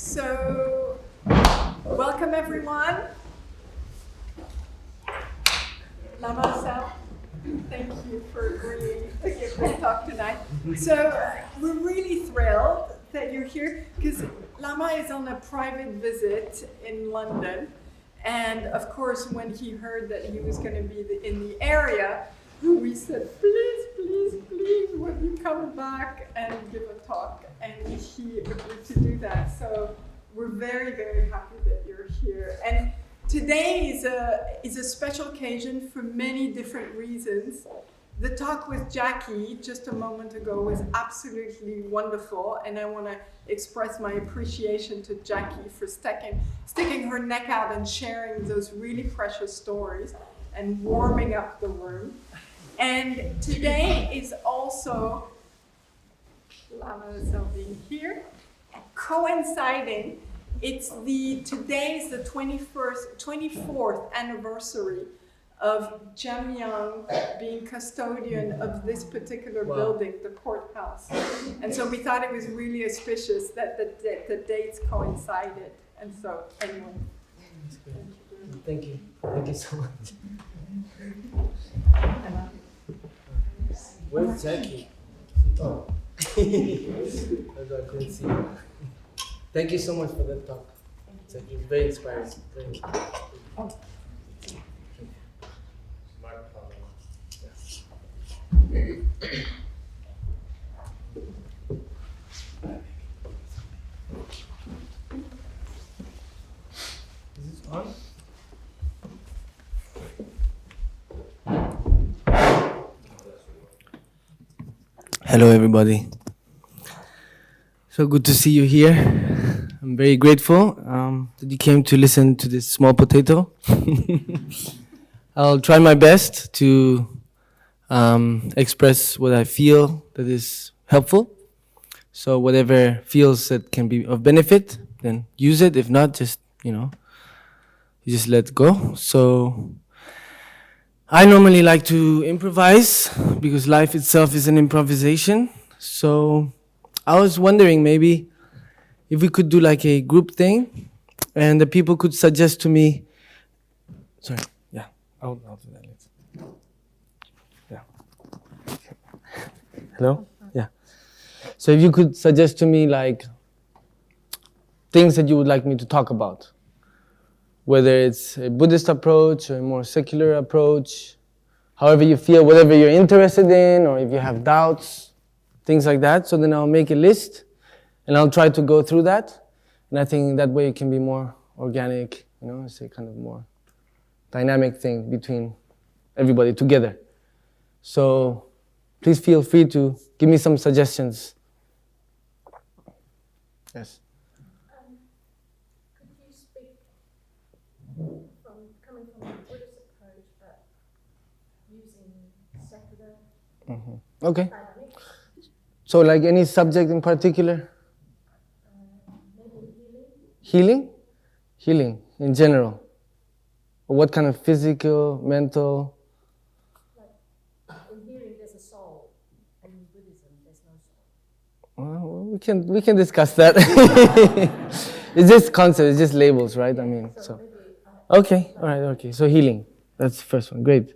So, welcome everyone. Lama Osel, thank you for agreeing to give this talk tonight. So, we're really thrilled that you're here because Lama is on a private visit in London. And of course, when he heard that he was going to be in the area, we said, please, please, please, will you come back and give a talk? And he agreed to do that. So we're very, very happy that you're here. And today is a special occasion for many different reasons. The talk with Jackie just a moment ago was absolutely wonderful, and I want to express my appreciation to Jackie for sticking her neck out and sharing those really precious stories and warming up the room. And today is also Lama Osel being here, coinciding. Today is the 24th anniversary of Jamyang being custodian of this particular building, the courthouse. And so we thought it was really auspicious that the dates coincided. And so, anyway. Thank you. Thank you so much. Where's Jackie? Oh. I couldn't see her. Thank you so much for that talk. It's very inspiring. Very inspiring. Oh. Is this on? Hello everybody. So good to see you here. I'm very grateful that you came to listen to this small potato. I'll try my best to express what I feel that is helpful. So whatever feels that can be of benefit, then use it. If not, just, you just let go. So I normally like to improvise because life itself is an improvisation. So I was wondering maybe if we could do like a group thing and the people could suggest to me, I'll do that later. Yeah. Hello? Yeah. So if you could suggest to me like things that you would like me to talk about, whether it's a Buddhist approach or a more secular approach, however you feel, whatever you're interested in, or if you have doubts, things like that. So then I'll make a list and I'll try to go through that. And I think that way it can be more organic, it's a kind of more dynamic thing between everybody together. So please feel free to give me some suggestions. Yes. Could you speak coming from a Buddhist approach, but using secular Okay. dynamics? So like any subject in particular? Maybe healing? Healing in general. What kind of physical, mental? Like in healing there's a soul, and in Buddhism there's no soul. Well, we can discuss that. It's just concepts, it's just labels, right? I mean, so. Okay, all right, okay. So healing, that's the first one. Great.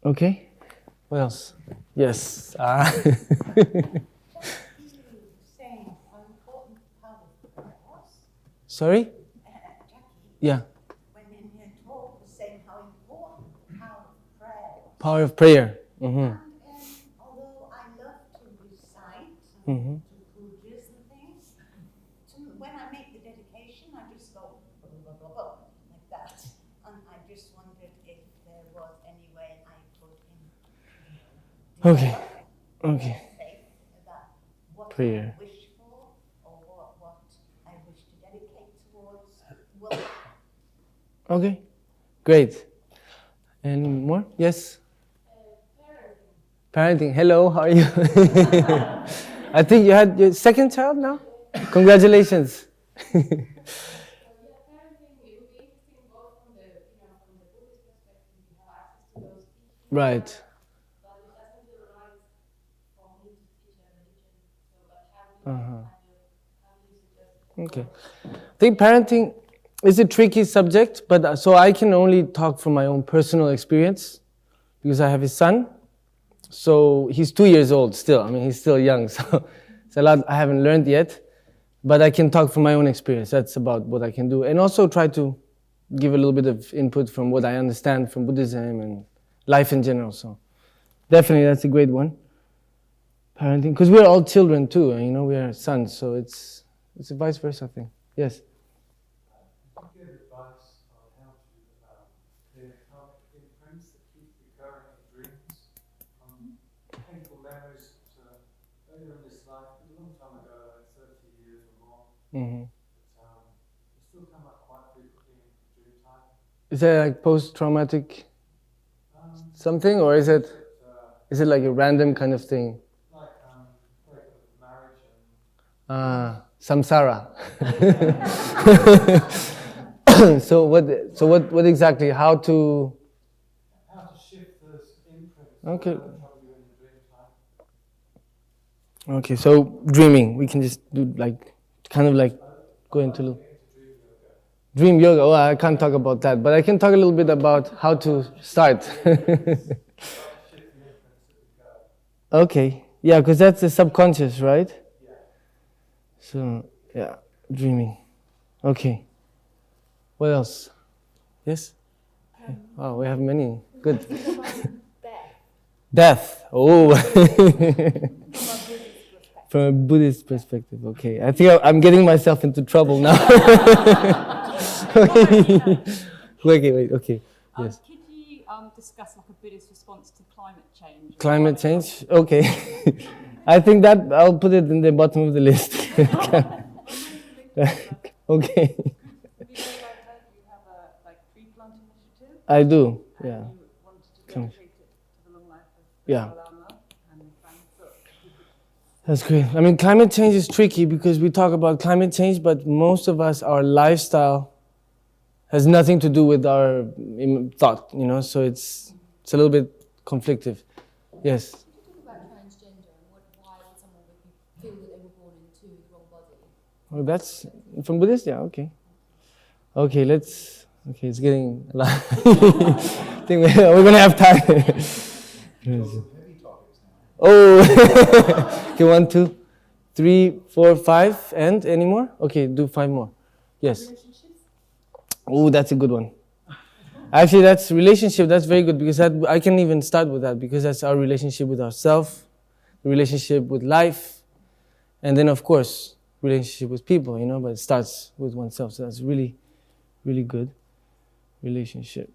Okay. What else? Yes. Sorry? Yeah. When in your talk was saying how important the power of prayer was. Power of prayer. And although I love to recite to pujas and things, when I make the dedication, I just go blah, blah, blah, blah, like that. And I just wondered if there was any way I could Okay. faith that what Prayer. I wish for or what I wish to dedicate towards will. Okay. Great. Any more? Yes? Parenting. Hello, how are you? I think you had your second child now? Congratulations. Parenting, it would be interesting both from the Buddhist perspective, you have access to those teachings. Right. But it doesn't feel right for me to teach a religion. So, but how do you Okay. I think parenting is a tricky subject, but so I can only talk from my own personal experience because I have a son. So he's 2 years old still. I mean, he's still young, so it's a lot I haven't learned yet. But I can talk from my own experience. That's about what I can do. And also try to give a little bit of input from what I understand from Buddhism and life in general. So definitely that's a great one. Parenting, because we're all children too, and we are sons, so it's a vice versa thing. Yes? Could you give advice on how to clear up imprints that keep recurring in dreams? Painful memories earlier in this life, a long time ago, like 30 years or more. Mm-hmm. But they still come up quite frequently in dream time. Is that like post-traumatic something, or is it like a random kind of thing? Like breakup of marriage and Samsara. So what exactly? How to shift those imprints Okay. that trouble you in the dream time. Okay, so dreaming. We can just do like kind of like go into dream yoga. Oh, I can't talk about that, but I can talk a little bit about how to start. Okay. Yeah, because that's the subconscious, right? So, yeah, dreaming. Okay. What else? Yes? Wow, we have many. Good. Death. Oh. From a Buddhist perspective. Okay. I think I'm getting myself into trouble now. Wait. Okay. Yes. Could you discuss like a Buddhist response to climate change? Climate change? Okay. I think that I'll put it in the bottom of the list. Okay. Have you have a like tree plant initiative? I do, yeah. And you wanted to dedicate it to the long life of Yeah. Lama and Frankfurt. That's great. I mean, climate change is tricky because we talk about climate change, but most of us, our lifestyle has nothing to do with our thought, so it's a little bit conflictive. Yes? Could you talk about transgender and why someone would feel that they were born into the wrong body? Well, that's from Buddhist? Yeah, okay. Okay, it's getting a lot. I think we're going to have time. Oh, okay, 1, 2, 3, 4, 5, and any more? Okay, do 5 more. Yes. Oh, that's a good one. Actually, that's relationship. That's very good because I can even start with that because that's our relationship with ourselves, the relationship with life, and then of course relationship with people. But it starts with oneself. So that's really, really good relationship.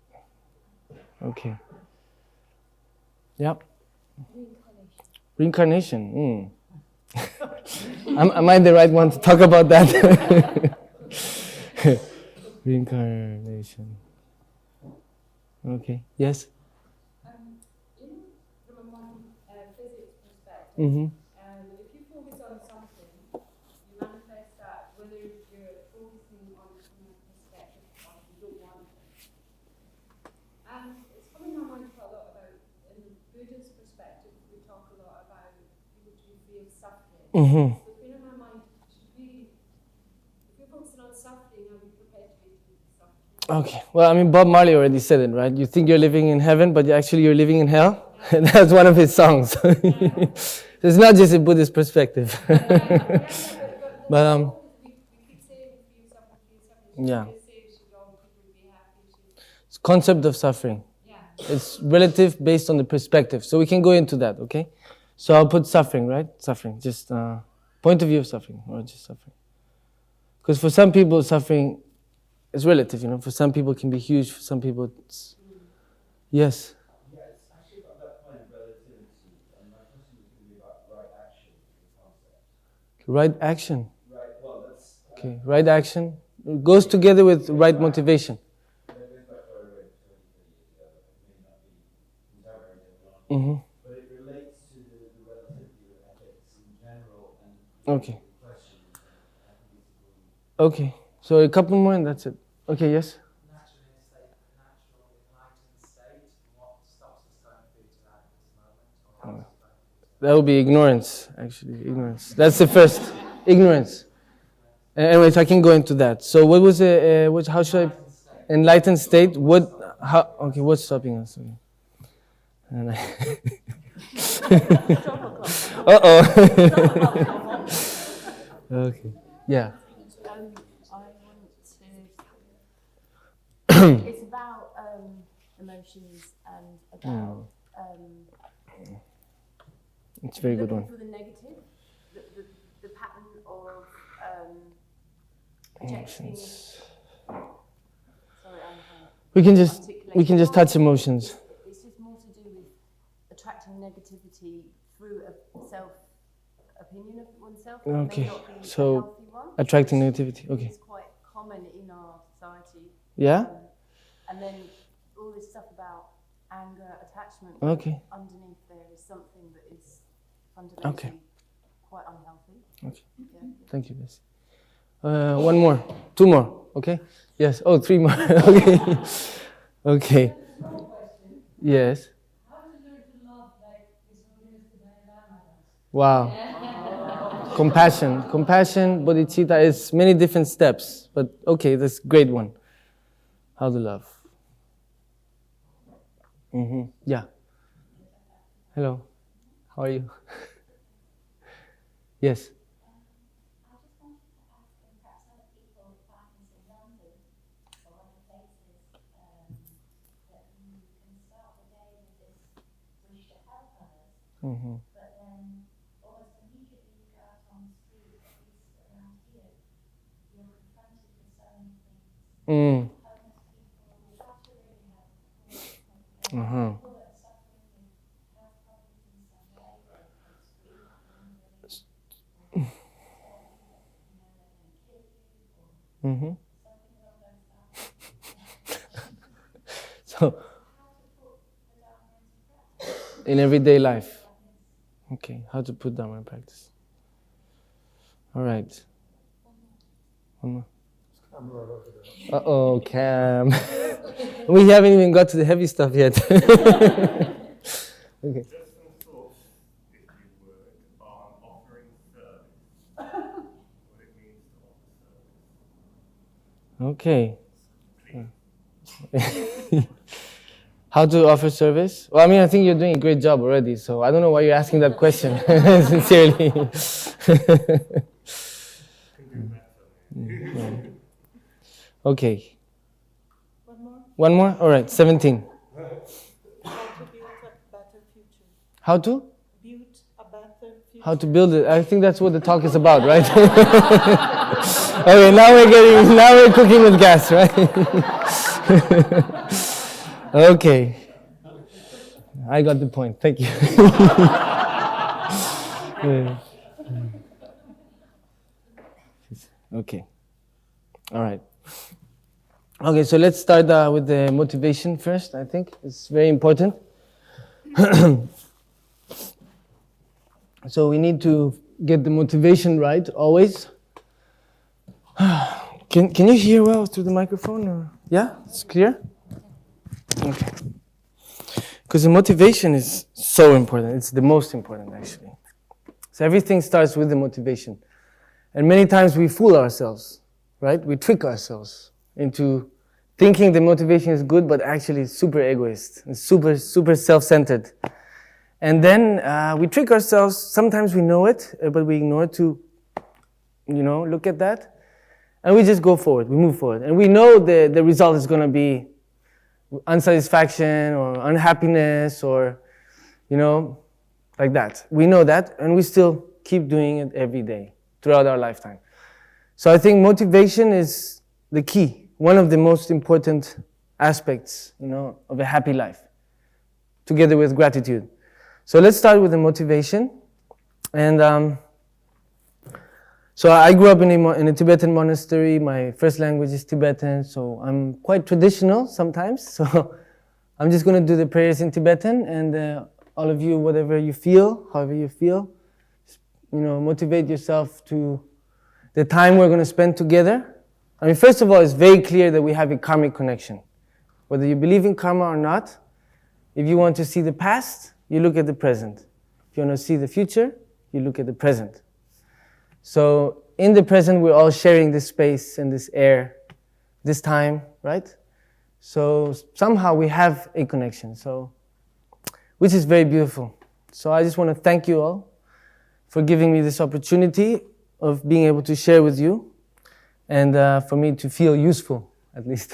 Okay. Yep. Reincarnation. Am I the right one to talk about that? Reincarnation. Okay. Yes. From a modern physics perspective, Mm-hmm. if you focus on something, you manifest that whether you're focusing on it from a perspective or you don't want it. And it's coming to my mind quite a lot about, in the Buddhist perspective, we talk a lot about people who feel suffering. Mm-hmm. So it's been in my mind, if you're focusing on suffering, are we perpetuating suffering? Okay. Well, I mean, Bob Marley already said it, right? You think you're living in heaven, but actually you're living in hell. That's one of his songs. It's not just a Buddhist perspective. But We keep saying feel suffering. Yeah. They say she don't people be happy. It's concept of suffering. Yeah. It's relative based on the perspective. So we can go into that, okay? So I'll put suffering, right? Suffering, just point of view of suffering, or just suffering. Because for some people, suffering is relative, For some people it can be huge, for some people it's... Yes? Yeah, it's actually about that point of relativity. And my question was going to be about right action concept. Right action. Right, well, that's... Okay, right action. It goes together with right motivation. That goes back far away, 20, 30 years ago. It may not be entirely on. Mm-hmm. But it relates to the relativity of ethics in general and Okay. questions. And I think it's important. Okay, so a couple more and that's it. Okay, yes? Natural enlightened state, what stops us going through to that at this moment? Or how is it going through to That would be ignorance, actually. Ignorance. That's the first. Ignorance. Anyways, I can go into that. So what was it? How should I? Enlightened state. What? How? Okay, what's stopping us? And uh-oh. Okay. Yeah. I want to. It's about emotions and about. It's a very good one. For the negative, the pattern of projecting. Emotions. Sorry, We can just touch emotions. It's just more to do with attracting negativity through a self-opinion of oneself. It Okay, may not be a so healthy one, attracting which negativity. Okay. is quite common in our society. Yeah. And then all this stuff about anger, attachment. Okay. Underneath there is something that is fundamentally quite unhealthy. Okay. Yeah. Thank you, Bessie. One more, 2 more. Okay. Yes. Oh, 3 more. Okay. Okay. Yes. How to learn to love like this audience today, Lama does? Wow. Compassion, bodhicitta is many different steps, but okay, that's a great one. How to love. Yeah. Hello. How are you? Yes. I just wanted to ask, and perhaps other people practice in London or other places, that you can start the day with this wish to help others, but then almost immediately you go out on the street, at least around here, you're confronted with so many things. Homeless people, how to really help, people that are suffering with health problems in some way, or street, So, in everyday life. Okay, how to put Dharma in practice. All right. One more. Uh-oh, Cam. We haven't even got to the heavy stuff yet. Okay. Just some thoughts, if you would, on offering service. What it means to offer service. Okay. How to offer service? Well, I mean, I think you're doing a great job already, so I don't know why you're asking that question, sincerely. Okay. One more? All right, 17. How to build a better future? How to build it? I think that's what the talk is about, right? Okay, now we're cooking with gas, right? Okay. I got the point. Thank you. Okay. All right. Okay, so let's start with the motivation first, I think. It's very important. So we need to get the motivation right, always. Can you hear well through the microphone? Or? Yeah? It's clear? Okay. Because the motivation is so important. It's the most important, actually. So everything starts with the motivation. And many times we fool ourselves, right? We trick ourselves into thinking the motivation is good, but actually it's super egoist and super self-centered. And then we trick ourselves. Sometimes we know it, but we ignore to, look at that. And we just go forward. We move forward. And we know the result is going to be unsatisfaction or unhappiness or, like that. We know that, and we still keep doing it every day throughout our lifetime. So I think motivation is the key, one of the most important aspects, of a happy life, together with gratitude. So let's start with the motivation. And so I grew up in a Tibetan monastery. My first language is Tibetan, so I'm quite traditional sometimes. So I'm just going to do the prayers in Tibetan, and all of you, whatever you feel, however you feel, motivate yourself to the time we're going to spend together. I mean, first of all, it's very clear that we have a karmic connection. Whether you believe in karma or not, if you want to see the past, you look at the present. If you want to see the future, you look at the present. So in the present, we're all sharing this space and this air, this time, right? So somehow we have a connection, so which is very beautiful. So I just want to thank you all for giving me this opportunity of being able to share with you, and for me to feel useful, at least.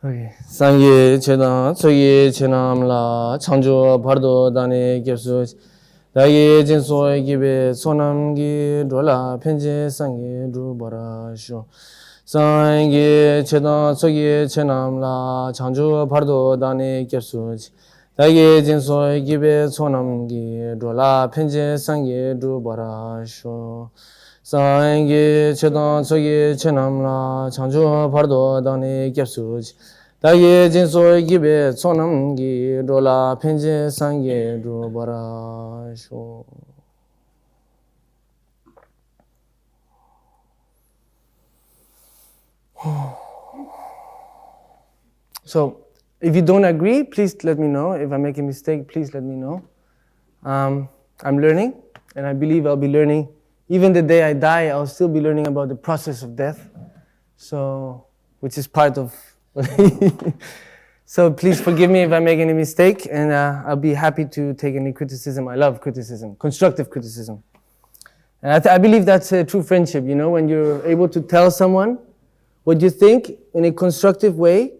Okay. Sangye chedang tsoye chenam la changjo bardo dane gyapsu daye jinso gibe sonam gi dola penje sangye du bara sho. Sangye chedang tsoye chenam la changjo bardo dane gyapsu daye jinso gibe sonam gi dola penje sangye du bara sho. Sangye chedang tsoye chenam la changjo bardo dane gyapsu 다예 진소 기베 소남기 로라 펜제 상게 루바라쇼. So, if you don't agree, please let me know. If I make a mistake, please let me know. I'm learning, and I believe I'll be learning. Even the day I die, I'll still be learning about the process of death. So, which is part of So please forgive me if I make any mistake, and I'll be happy to take any criticism. I love criticism, constructive criticism. And I believe that's a true friendship, you know, when you're able to tell someone what you think in a constructive way,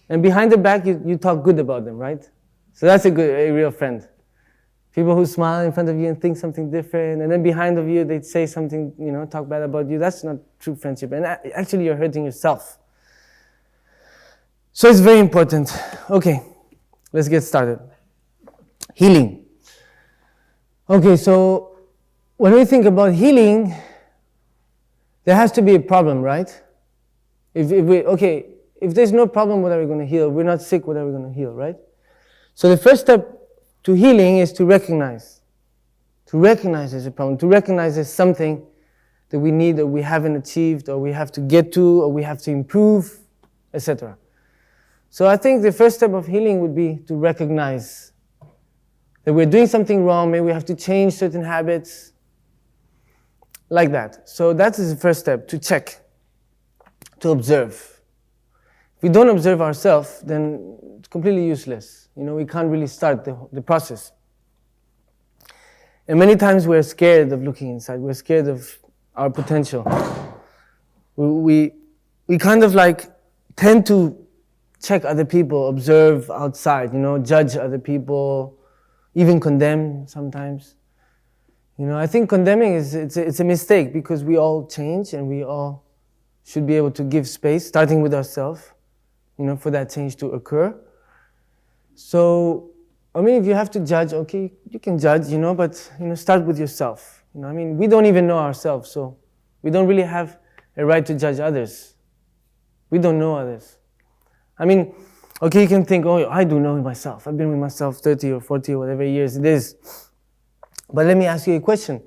and behind their back you talk good about them, right? So that's a real friend. People who smile in front of you and think something different, and then behind of you they say something, you know, talk bad about you. That's not true friendship, and actually you're hurting yourself. So it's very important. Okay, let's get started. Healing. Okay, so when we think about healing, there has to be a problem, right? If there's no problem, what are we going to heal? We're not sick, what are we going to heal, right? So the first step to healing is to recognize. To recognize there's a problem. To recognize there's something that we need, or we haven't achieved, or we have to get to, or we have to improve, etc. So I think the first step of healing would be to recognize that we're doing something wrong, maybe we have to change certain habits, like that. So that is the first step, to check, to observe. If we don't observe ourselves, then it's completely useless. You know, we can't really start the process. And many times we're scared of looking inside, we're scared of our potential. We kind of like tend to check other people, observe outside, you know, judge other people, even condemn sometimes. You know, I think condemning it's a mistake, because we all change and we all should be able to give space, starting with ourselves, you know, for that change to occur. So, I mean, if you have to judge, okay, you can judge, you know, but, you know, start with yourself. You know, I mean, we don't even know ourselves, so we don't really have a right to judge others. We don't know others. I mean, okay, you can think, oh, I do know myself. I've been with myself 30 or 40 or whatever years it is. But let me ask you a question.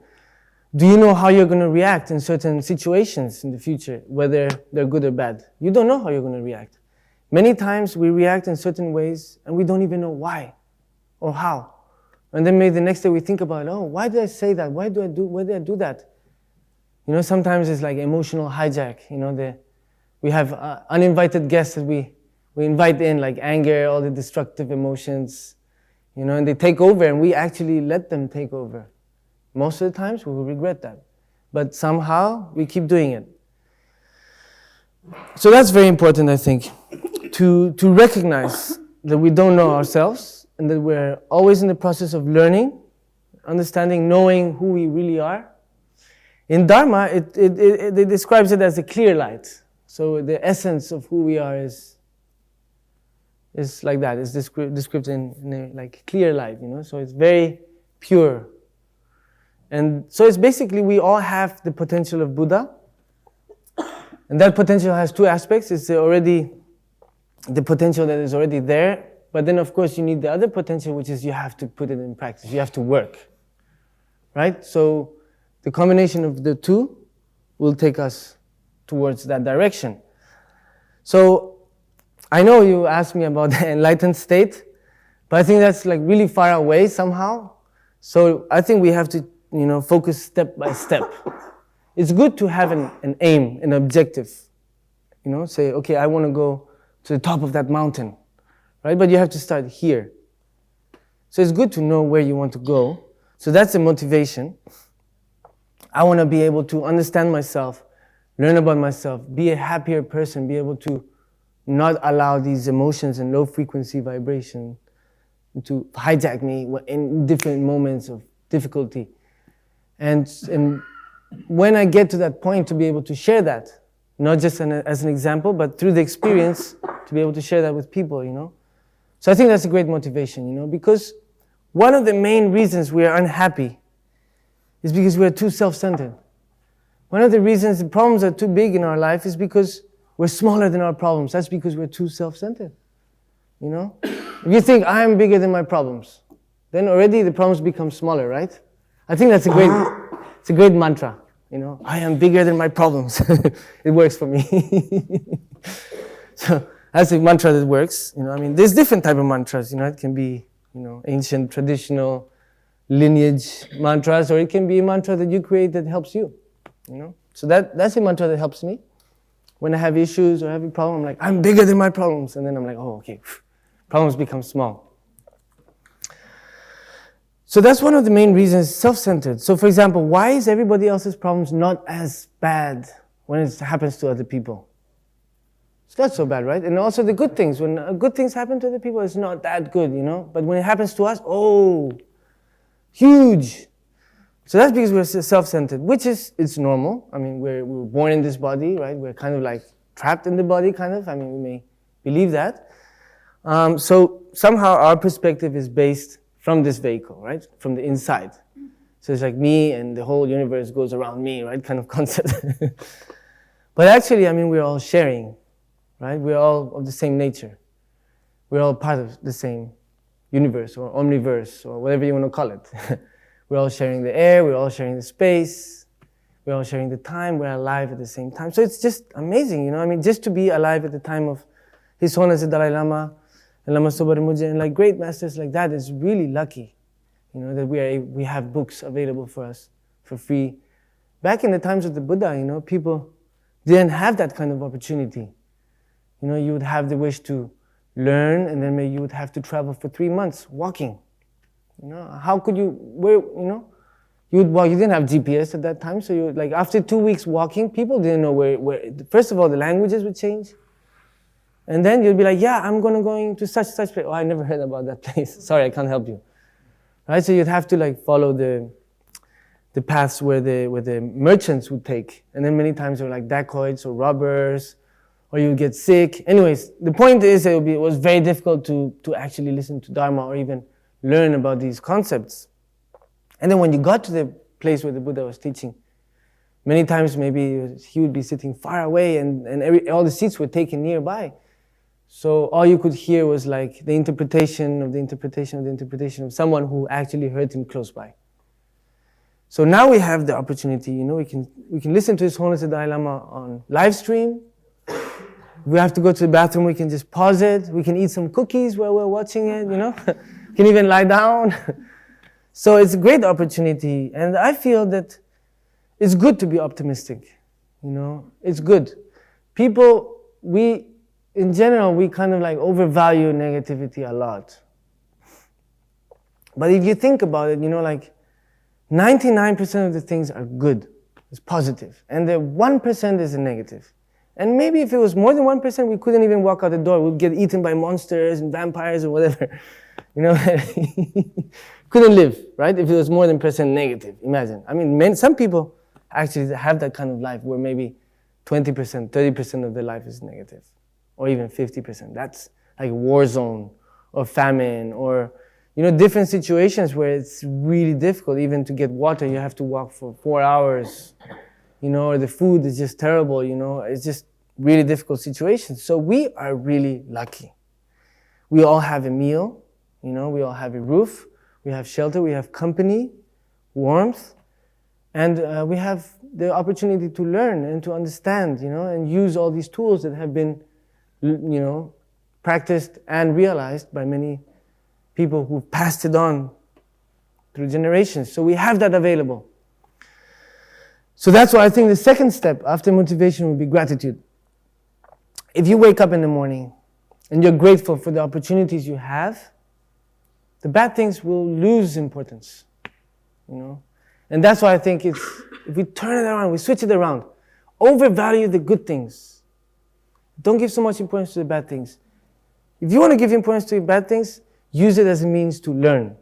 Do you know how you're going to react in certain situations in the future, whether they're good or bad? You don't know how you're going to react. Many times we react in certain ways and we don't even know why or how. And then maybe the next day we think about, oh, why did I say that? Why did I do that? You know, sometimes it's like emotional hijack. You know, we have uninvited guests that we invite in, like anger, all the destructive emotions, you know, and they take over, and we actually let them take over. Most of the times we will regret that, but somehow we keep doing it. So that's very important, I think, to recognize that we don't know ourselves, and that we're always in the process of learning, understanding, knowing who we really are. In Dharma, it describes it as a clear light. So the essence of who we are is like that. It's described in a like clear light, you know. So it's very pure. And so it's basically we all have the potential of Buddha. And that potential has two aspects. It's already the potential that is already there. But then, of course, you need the other potential, which is you have to put it in practice. You have to work. Right? So the combination of the two will take us towards that direction. So I know you asked me about the enlightened state, but I think that's like really far away somehow. So I think we have to, focus step by step. It's good to have an aim, an objective. Say, okay, I want to go to the top of that mountain, right? But you have to start here. So it's good to know where you want to go. So that's the motivation. I want to be able to understand myself, learn about myself, be a happier person, be able to not allow these emotions and low frequency vibration to hijack me in different moments of difficulty. And when I get to that point, to be able to share that, not just as an example, but through the experience, to be able to share that with people, So I think that's a great motivation, because one of the main reasons we are unhappy is because we are too self-centered. One of the reasons the problems are too big in our life is because we're smaller than our problems. That's because we're too self-centered, If you think, I am bigger than my problems, then already the problems become smaller, right? I think that's it's a great mantra, I am bigger than my problems. It works for me. So that's a mantra that works, there's different type of mantras, it can be, ancient, traditional, lineage mantras, or it can be a mantra that you create that helps you, So that's a mantra that helps me. When I have issues or have a problem, I'm like, I'm bigger than my problems. And then I'm like, oh, okay, problems become small. So that's one of the main reasons, self-centered. So for example, why is everybody else's problems not as bad when it happens to other people? It's not so bad, right? And also the good things, when good things happen to other people, it's not that good, But when it happens to us, oh, huge. So that's because we're self-centered, which it's normal. We're born in this body, right? We're kind of like trapped in the body, kind of. We may believe that. So somehow our perspective is based from this vehicle, right? From the inside. So it's like me and the whole universe goes around me, right? Kind of concept. But actually, we're all sharing, right? We're all of the same nature. We're all part of the same universe or omniverse or whatever you want to call it. We're all sharing the air, we're all sharing the space, we're all sharing the time, we're alive at the same time. So it's just amazing, just to be alive at the time of His Holiness the Dalai Lama and Lama Thubten Yeshe and like great masters like that is really lucky, that we have books available for us for free. Back in the times of the Buddha, people didn't have that kind of opportunity. You would have the wish to learn, and then maybe you would have to travel for 3 months walking. How could you, you would walk, you didn't have GPS at that time, so you like after 2 weeks walking, people didn't know where, first of all, the languages would change. And then you'd be like, yeah, I'm going to such place. Oh, I never heard about that place. Sorry, I can't help you. Right? So you'd have to like follow the paths where the merchants would take. And then many times they were like dacoits or robbers, or you would get sick. Anyways, the point is that it was very difficult to actually listen to Dharma or even learn about these concepts. And then when you got to the place where the Buddha was teaching, many times maybe he would be sitting far away and all the seats were taken nearby. So all you could hear was like the interpretation of the interpretation of the interpretation of someone who actually heard him close by. So now we have the opportunity, we can listen to His Holiness the Dalai Lama on live stream. If we have to go to the bathroom, we can just pause it. We can eat some cookies while we're watching it, We can even lie down. So it's a great opportunity, and I feel that it's good to be optimistic, It's good. People, in general, we kind of like overvalue negativity a lot. But if you think about it, like 99% of the things are good, it's positive, and the 1% is a negative. And maybe if it was more than 1%, we couldn't even walk out the door. We'd get eaten by monsters and vampires or whatever. Couldn't live, right? If it was more than % negative, imagine. Some people actually have that kind of life where maybe 20%, 30% of their life is negative, or even 50%. That's like war zone or famine or, different situations where it's really difficult. Even to get water, you have to walk for 4 hours, or the food is just terrible, It's just really difficult situations. So we are really lucky. We all have a meal, we all have a roof, we have shelter, we have company, warmth, and we have the opportunity to learn and to understand, and use all these tools that have been, practiced and realized by many people who've passed it on through generations. So we have that available. So that's why I think the second step after motivation would be gratitude. If you wake up in the morning and you're grateful for the opportunities you have, the bad things will lose importance, you know. And that's why I think if we turn it around, we switch it around, overvalue the good things. Don't give so much importance to the bad things. If you want to give importance to the bad things, use it as a means to learn.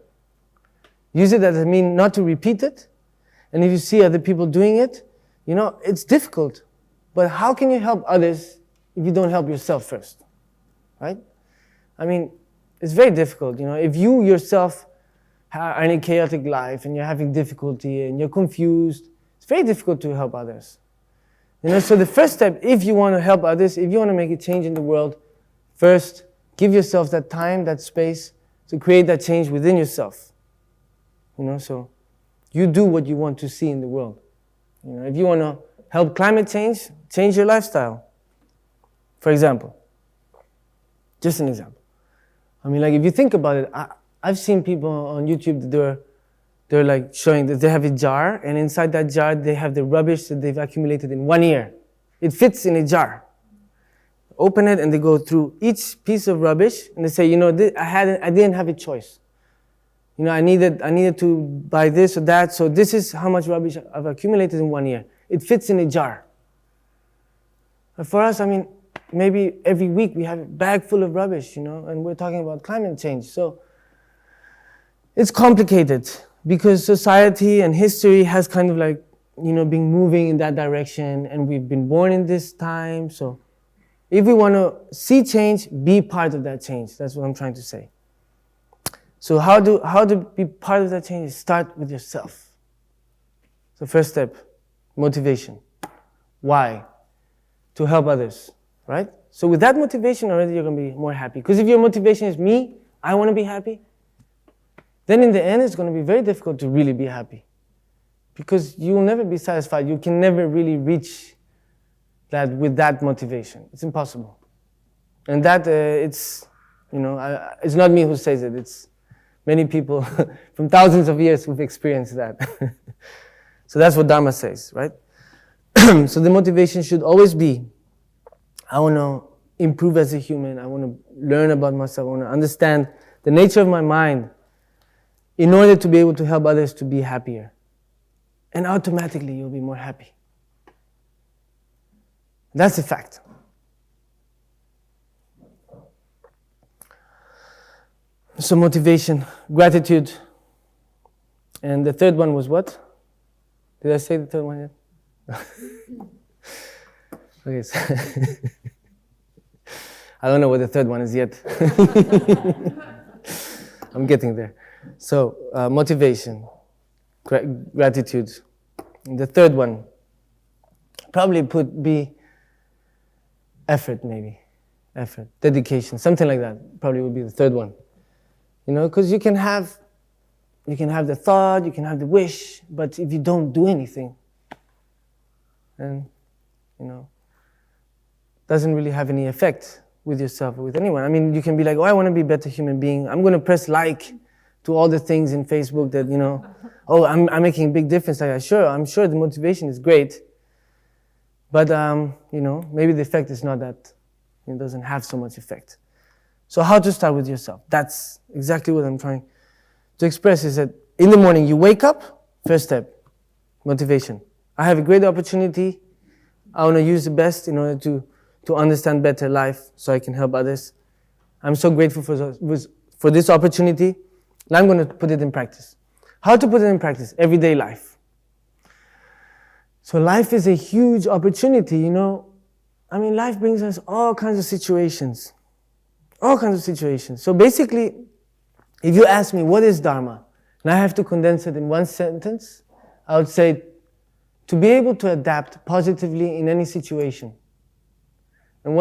Use it as a means not to repeat it. And if you see other people doing it, you know, it's difficult. But how can you help others if you don't help yourself first? Right? I mean, it's very difficult, you know. If you yourself are in a chaotic life and you're having difficulty and you're confused, it's very difficult to help others. You know, so the first step, if you want to help others, if you want to make a change in the world, first, give yourself that time, that space to create that change within yourself. You know, so you do what you want to see in the world. You know, if you want to help climate change, change your lifestyle. For example, just an example. I mean, like if you think about it, I've seen people on YouTube that they're like showing that they have a jar, and inside that jar they have the rubbish that they've accumulated in 1 year. It fits in a jar. Open it and they go through each piece of rubbish and they say, you know, I didn't have a choice. You know, I needed to buy this or that, so this is how much rubbish I've accumulated in 1 year. It fits in a jar. But for us, I mean, maybe every week we have a bag full of rubbish, you know, and we're talking about climate change. So it's complicated because society and history has kind of like, you know, been moving in that direction, and we've been born in this time. So if we want to see change, be part of that change. That's what I'm trying to say. So how to be part of that change is start with yourself. So first step, motivation. Why? To help others, right? So with that motivation already you're going to be more happy. Because if your motivation is me, I want to be happy, then in the end it's going to be very difficult to really be happy. Because you will never be satisfied. You can never really reach that with that motivation. It's impossible. And that, it's, you know, it's not me who says it. It's many people from thousands of years who've experienced that. So that's what Dharma says, right? So the motivation should always be, I want to improve as a human. I want to learn about myself. I want to understand the nature of my mind in order to be able to help others to be happier. And automatically you'll be more happy. That's a fact. So motivation, gratitude. And the third one was what? Did I say the third one yet? Okay, so I don't know what the third one is yet. I'm getting there. So motivation, gratitude. And the third one, probably be effort, maybe. Effort, dedication, something like that. Probably would be the third one. You know, because you can have the thought, you can have the wish, but if you don't do anything, then, you know, doesn't really have any effect with yourself or with anyone. I mean, you can be like, oh, I want to be a better human being. I'm going to press like to all the things in Facebook that, you know, oh, I'm making a big difference. Like, sure, I'm sure the motivation is great, but, you know, maybe the effect is not that, it doesn't have so much effect. So how to start with yourself? That's exactly what I'm trying to express, is that in the morning you wake up, first step, motivation. I have a great opportunity. I want to use the best in order to understand better life so I can help others. I'm so grateful for this opportunity. Now I'm going to put it in practice. How to put it in practice? Everyday life. So life is a huge opportunity, you know. I mean, life brings us all kinds of situations. All kinds of situations. So basically, if you ask me, what is Dharma? And I have to condense it in one sentence, I would say, to be able to adapt positively in any situation. And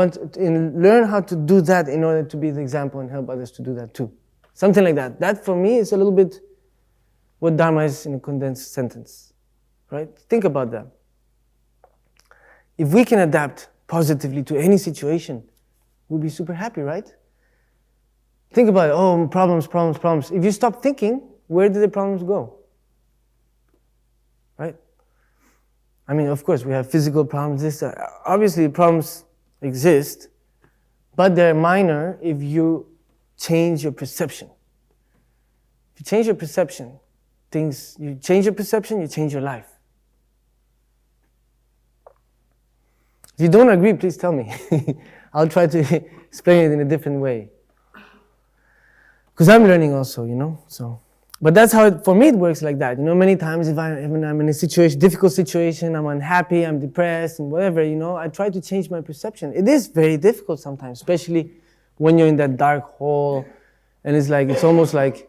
learn how to do that in order to be the example and help others to do that too. Something like that. That for me is a little bit what Dharma is in a condensed sentence. Right? Think about that. If we can adapt positively to any situation, we'll be super happy, right? Think about it. Oh, problems. If you stop thinking, where do the problems go? Right? I mean, of course, we have physical problems. Obviously, problems exist, but they're minor if you change your perception. If you change your perception, you change your perception, you change your life. If you don't agree, please tell me. I'll try to explain it in a different way. Because I'm learning also, so. But that's how, for me, it works like that. Many times if I'm in a difficult situation, I'm unhappy, I'm depressed, and whatever, I try to change my perception. It is very difficult sometimes, especially when you're in that dark hole, and it's almost like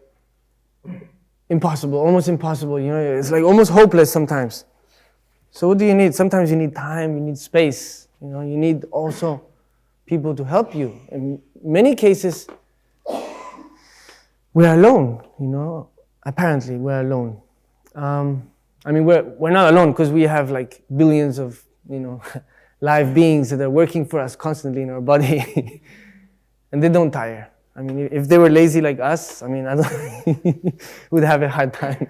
impossible, almost impossible, it's like almost hopeless sometimes. So what do you need? Sometimes you need time, you need space, you need also people to help you. In many cases, we're alone, apparently we're alone. I mean, we're not alone because we have like billions of, live beings that are working for us constantly in our body and they don't tire. I mean, if they were lazy like us, I mean, would have a hard time.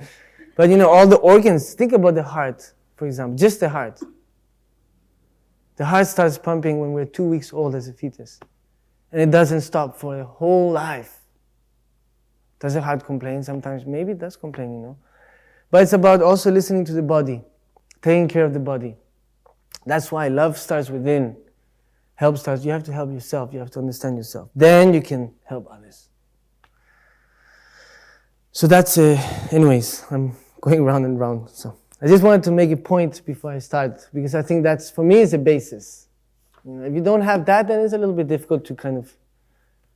But all the organs, think about the heart, for example, just the heart. The heart starts pumping when we're 2 weeks old as a fetus. And it doesn't stop for a whole life. Does the heart complain sometimes? Maybe it does complain, But it's about also listening to the body, taking care of the body. That's why love starts within. Help starts, you have to help yourself, you have to understand yourself. Then you can help others. So that's, anyways, I'm going round and round. So I just wanted to make a point before I start, because I think that's, for me, is a basis. If you don't have that, then it's a little bit difficult to kind of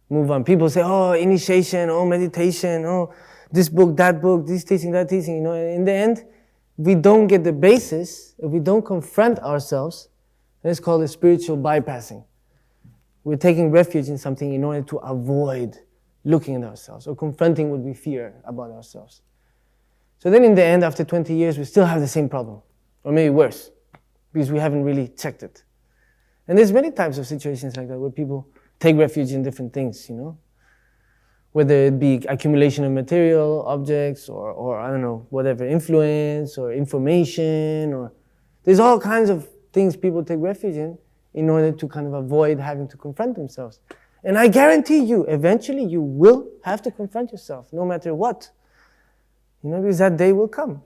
move on. People say, oh, initiation, oh, meditation, oh, this book, this teaching, that teaching. In the end, if we don't get the basis, if we don't confront ourselves, it's called a spiritual bypassing. We're taking refuge in something in order to avoid looking at ourselves or confronting what we fear about ourselves. So then in the end, after 20 years, we still have the same problem, or maybe worse, because we haven't really checked it. And there's many types of situations like that where people take refuge in different things, whether it be accumulation of material objects or I don't know, whatever, influence or information, or there's all kinds of things people take refuge in order to kind of avoid having to confront themselves. And I guarantee you, eventually you will have to confront yourself, no matter what. Because that day will come.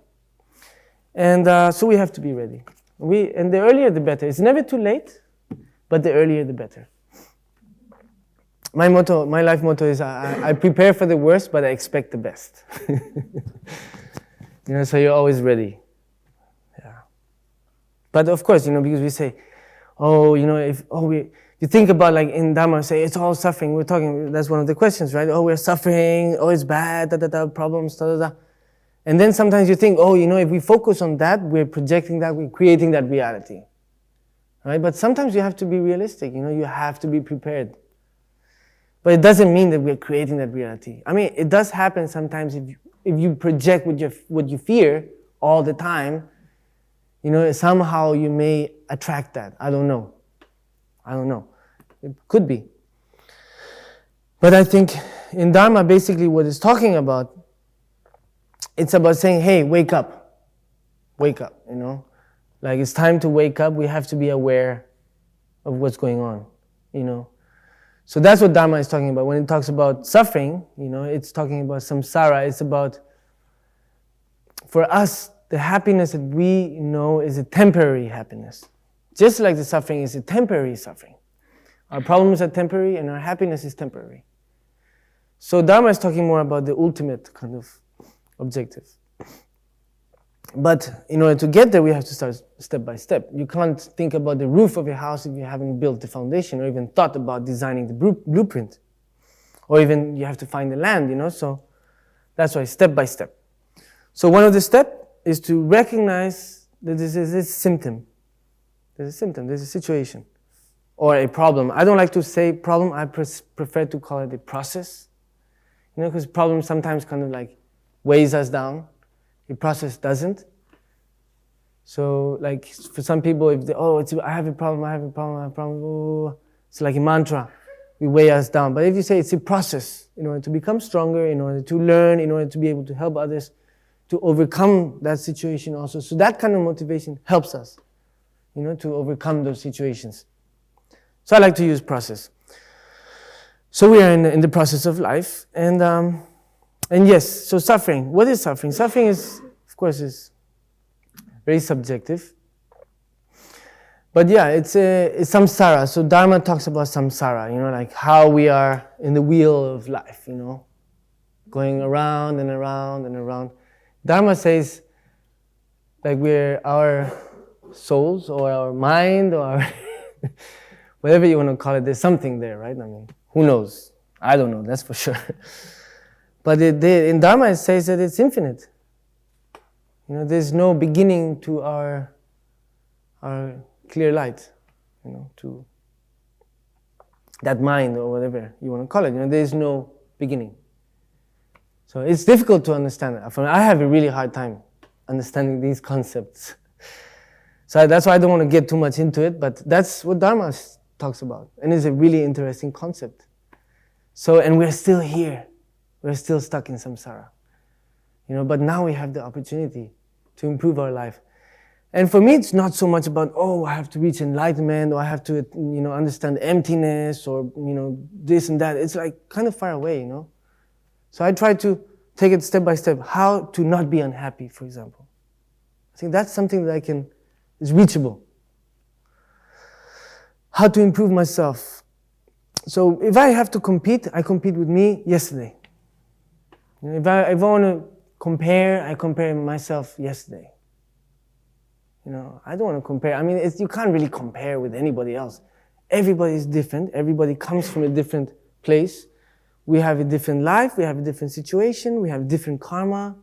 And so we have to be ready. And the earlier the better. It's never too late, but the earlier the better. My life motto is I prepare for the worst, but I expect the best. So you're always ready. Yeah. But of course, because we say, you think about like in Dharma, say it's all suffering. We're talking, that's one of the questions, right? Oh, we're suffering. Oh, it's bad. Problems. And then sometimes you think, if we focus on that, we're projecting that, we're creating that reality, right? But sometimes you have to be realistic. You have to be prepared. But it doesn't mean that we're creating that reality. I mean, it does happen sometimes if you project what you fear all the time. Somehow you may attract that. I don't know. It could be. But I think in Dharma, basically what it's talking about, it's about saying, hey, wake up. Wake up, Like it's time to wake up. We have to be aware of what's going on, So that's what Dharma is talking about. When it talks about suffering, it's talking about samsara. It's about, for us, the happiness that we know is a temporary happiness. Just like the suffering is a temporary suffering. Our problems are temporary and our happiness is temporary. So Dharma is talking more about the ultimate kind of objective. But in order to get there, we have to start step by step. You can't think about the roof of your house if you haven't built the foundation or even thought about designing the blueprint. Or even you have to find the land, So that's why step by step. So one of the steps is to recognize that this is a symptom. There's a symptom, there's a situation. Or a problem. I don't like to say problem, I prefer to call it a process. Because problem sometimes kind of like weighs us down. The process doesn't. So, like, for some people, if they, I have a problem, oh, it's like a mantra. we weigh us down. But if you say it's a process, in order to become stronger, in order to learn, in order to be able to help others, to overcome that situation also. So that kind of motivation helps us, to overcome those situations. So I like to use process. So we are in the process of life, and yes, so suffering. What is suffering? Suffering is, of course, is very subjective. But yeah, it's samsara. So Dharma talks about samsara, like how we are in the wheel of life, going around and around and around. Dharma says, like we're our souls or our mind or our whatever you want to call it, there's something there, right? I mean, who knows? I don't know, that's for sure. But in Dharma it says that it's infinite. There's no beginning to our clear light, to that mind or whatever you want to call it. There's no beginning. So it's difficult to understand. I have a really hard time understanding these concepts. So that's why I don't want to get too much into it, but that's what Dharma talks about. And it's a really interesting concept. So, and we're still here. We're still stuck in samsara. But now we have the opportunity to improve our life. And for me, it's not so much about, I have to reach enlightenment, or I have to, understand emptiness, or, this and that. It's like kind of far away, So I try to take it step by step. How to not be unhappy, for example. I think that's something that is reachable. How to improve myself. So if I have to compete, I compete with me yesterday. If I want to compare, I compare myself yesterday. I don't want to compare. I mean, you can't really compare with anybody else. Everybody is different. Everybody comes from a different place. We have a different life. We have a different situation. We have different karma.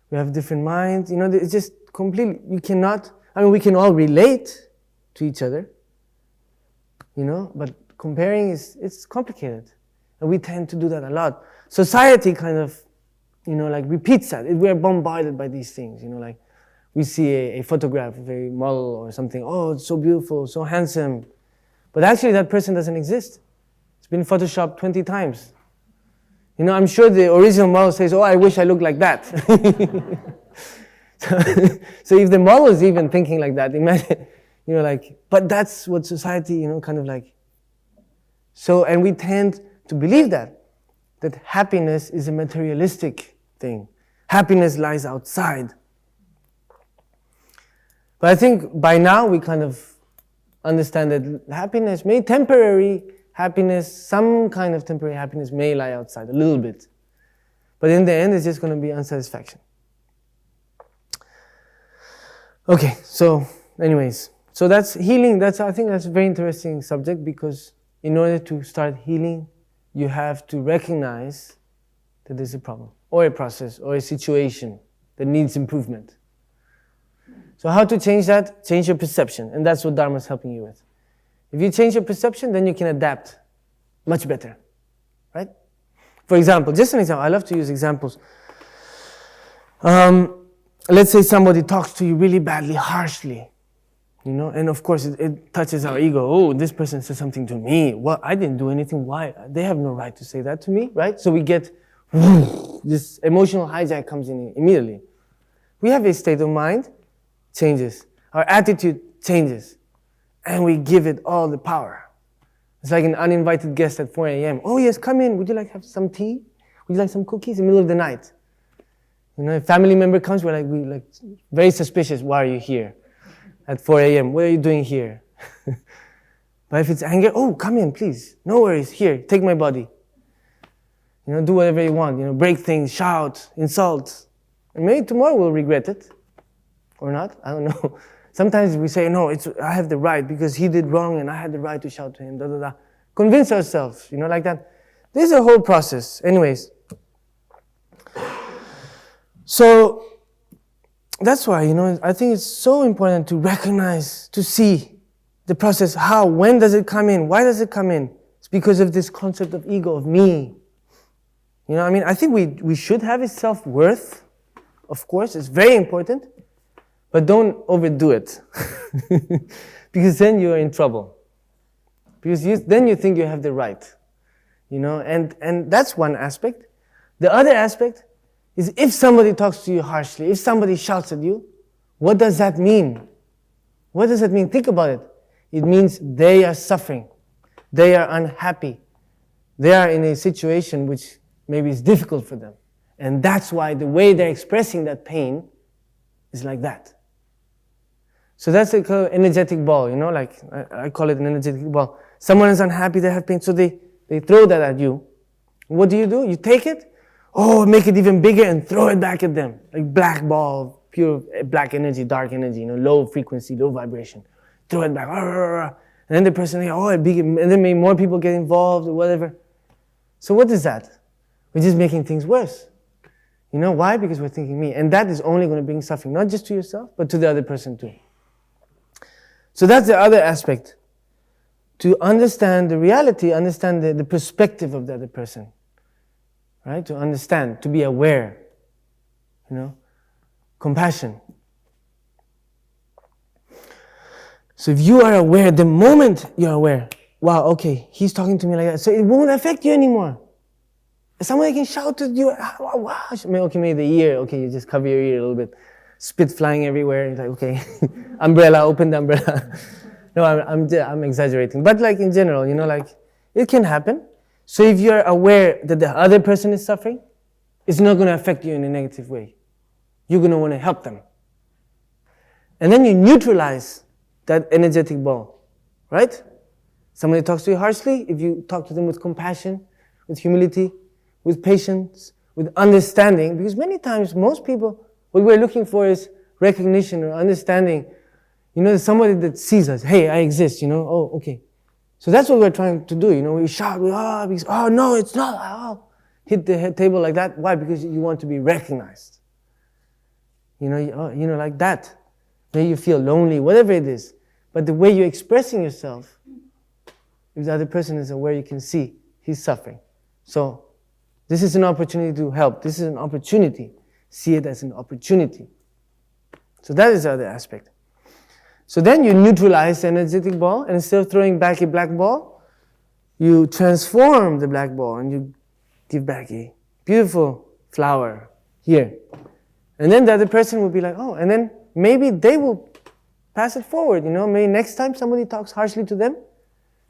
We have different minds. It's just completely, we can all relate to each other, but comparing it's complicated. And we tend to do that a lot. Society kind of, repeats that. We are bombarded by these things, like we see a photograph of a model or something. Oh, it's so beautiful, so handsome. But actually that person doesn't exist. It's been photoshopped 20 times. I'm sure the original model says, I wish I looked like that. So if the model is even thinking like that, imagine, but that's what society, kind of like. So, and we tend to believe that happiness is a materialistic thing. Happiness lies outside. But I think by now we kind of understand that happiness some kind of temporary happiness may lie outside a little bit. But in the end, it's just going to be unsatisfaction. Okay, so anyways, so that's healing. I think that's a very interesting subject, because in order to start healing, you have to recognize that there's a problem, or a process, or a situation that needs improvement. So how to change that? Change your perception, and that's what Dharma is helping you with. If you change your perception, then you can adapt much better, right? For example, just an example, I love to use examples. Let's say somebody talks to you really badly, harshly, and of course it touches our ego. Oh, this person said something to me. Well, I didn't do anything. Why? They have no right to say that to me, right? So we get, this emotional hijack comes in immediately. We have a state of mind, changes. Our attitude changes. And we give it all the power. It's like an uninvited guest at 4 a.m. Oh yes, come in. Would you like to have some tea? Would you like some cookies in the middle of the night? A family member comes, we're very suspicious. Why are you here at 4 a.m.? What are you doing here? But if it's anger, oh, come in, please. No worries. Here, take my body. Do whatever you want. Break things, shout, insult. And maybe tomorrow we'll regret it. Or not, I don't know. Sometimes we say, no, I have the right because he did wrong and I had the right to shout to him, da da da. Convince ourselves, like that. This is a whole process. Anyways. So, that's why, I think it's so important to recognize, to see the process. How, when does it come in? Why does it come in? It's because of this concept of ego, of me. I think we should have a self-worth. Of course, it's very important. But don't overdo it. Because then you're in trouble. Because then you think you have the right. you know, and that's one aspect. The other aspect is if somebody talks to you harshly, if somebody shouts at you, what does that mean? What does that mean? Think about it. It means they are suffering. They are unhappy. They are in a situation which maybe is difficult for them. And that's why the way they're expressing that pain is like that. So that's a kind of energetic ball, you know, like I call it an energetic ball. Someone is unhappy, they have pain, so they throw that at you. What do? You take it, make it even bigger and throw it back at them. Like black ball, pure black energy, dark energy, you know, low frequency, low vibration. Throw it back. And then the person, and then maybe more people get involved or whatever. So what is that? We're just making things worse. You know why? Because we're thinking me. And that is only going to bring suffering, not just to yourself, but to the other person too. So that's the other aspect. To understand the reality, understand the perspective of the other person. Right? To understand, to be aware. You know? Compassion. So if you are aware, the moment you're aware, wow, okay, he's talking to me like that, so it won't affect you anymore. Somebody can shout at you, wow, okay, maybe the ear, okay, you just cover your ear a little bit. Spit flying everywhere, it's like, okay, umbrella, open the umbrella. No, I'm exaggerating. But like in general, you know, like, it can happen. So if you're aware that the other person is suffering, it's not going to affect you in a negative way. You're going to want to help them. And then you neutralize that energetic ball, right? Somebody talks to you harshly, if you talk to them with compassion, with humility, with patience, with understanding, because many times, most people, what we're looking for is recognition or understanding. You know, somebody that sees us, hey, I exist, you know, oh, okay. So that's what we're trying to do, you know, we shout, no, it's not, hit the head table like that. Why? Because you want to be recognized. You know, like that. Maybe you feel lonely, whatever it is. But the way you're expressing yourself, if the other person is aware, you can see he's suffering. So this is an opportunity to help. This is an opportunity. See it as an opportunity. So that is the other aspect. So then you neutralize the energetic ball, and instead of throwing back a black ball, you transform the black ball and you give back a beautiful flower here. And then the other person will be like, oh, and then maybe they will pass it forward, you know. Maybe next time somebody talks harshly to them,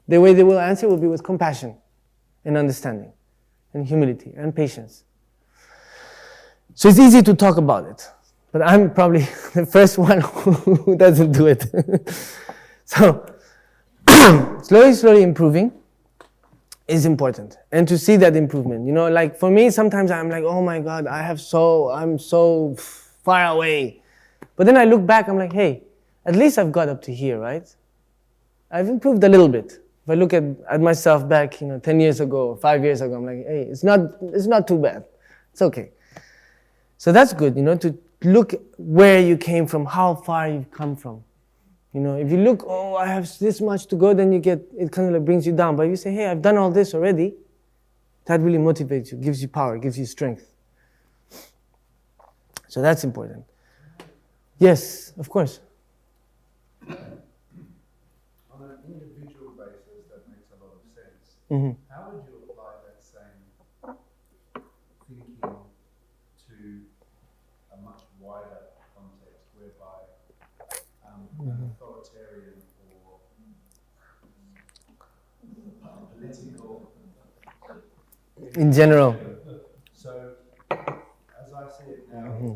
the way they will answer will be with compassion and understanding and humility and patience. So it's easy to talk about it, but I'm probably the first one who doesn't do it. So slowly improving is important, and to see that improvement. You know, like for me, sometimes I'm like, oh my God, I'm so far away. But then I look back, I'm like, hey, at least I've got up to here, right? I've improved a little bit. If I look at myself back, 10 years ago, 5 years ago, I'm like, hey, it's not too bad. It's okay. So that's good, to look where you came from, how far you've come from. If you look, oh, I have this much to go, then it kind of like brings you down. But if you say, hey, I've done all this already, that really motivates you, gives you power, gives you strength. So that's important. Yes, of course. On an individual basis, that makes a lot of sense. Mm-hmm. How would you apply that same thinking to a much wider context whereby an authoritarian or political... In general. So, as I see it now, there's a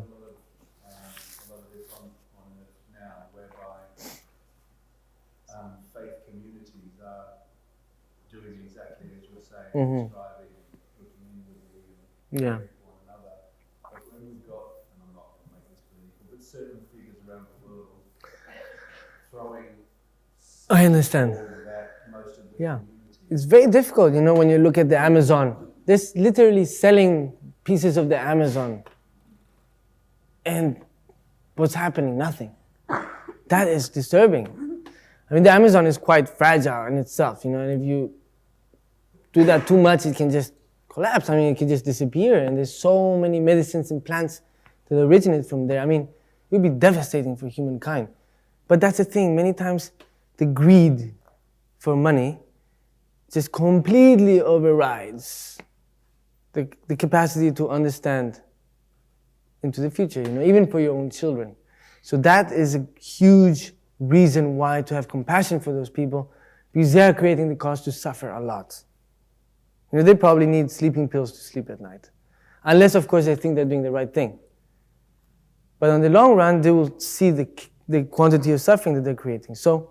lot of this on earth now, whereby faith communities are doing exactly as you're saying, striving, looking inwardly, and caring for one another. But when we've got, and I'm not making this political, but certain figures around the world throwing... I understand. Most of the communities. It's very difficult, when you look at the Amazon. They're literally selling pieces of the Amazon. And what's happening? Nothing. That is disturbing. I mean, the Amazon is quite fragile in itself, and if you do that too much, it can just collapse. I mean, it can just disappear. And there's so many medicines and plants that originate from there. I mean, it would be devastating for humankind. But that's the thing. Many times, the greed for money just completely overrides the capacity to understand into the future, even for your own children. So that is a huge reason why to have compassion for those people, because they are creating the cause to suffer a lot. They probably need sleeping pills to sleep at night. Unless, of course, they think they're doing the right thing. But on the long run, they will see the quantity of suffering that they're creating. So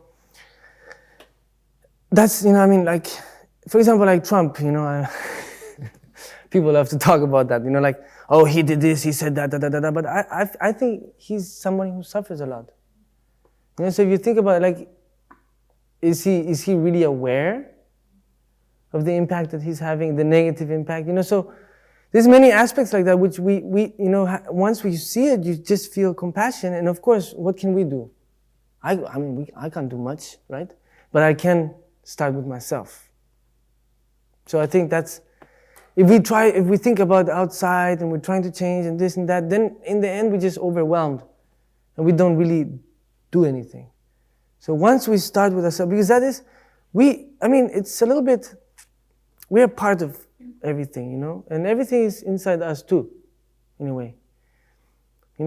that's, like, for example, like Trump, people love to talk about that, oh, he did this, he said that, but I think he's someone who suffers a lot. So if you think about it, like, is he really aware of the impact that he's having, the negative impact? So there's many aspects like that which we once we see it, you just feel compassion. And of course, what can we do? I can't do much, right? But I can start with myself. So I think that's, if we think about outside and we're trying to change and this and that, then in the end we're just overwhelmed and we don't really do anything. So once we start with ourselves, because that is, it's a little bit, we're part of everything, and everything is inside us too, in a way.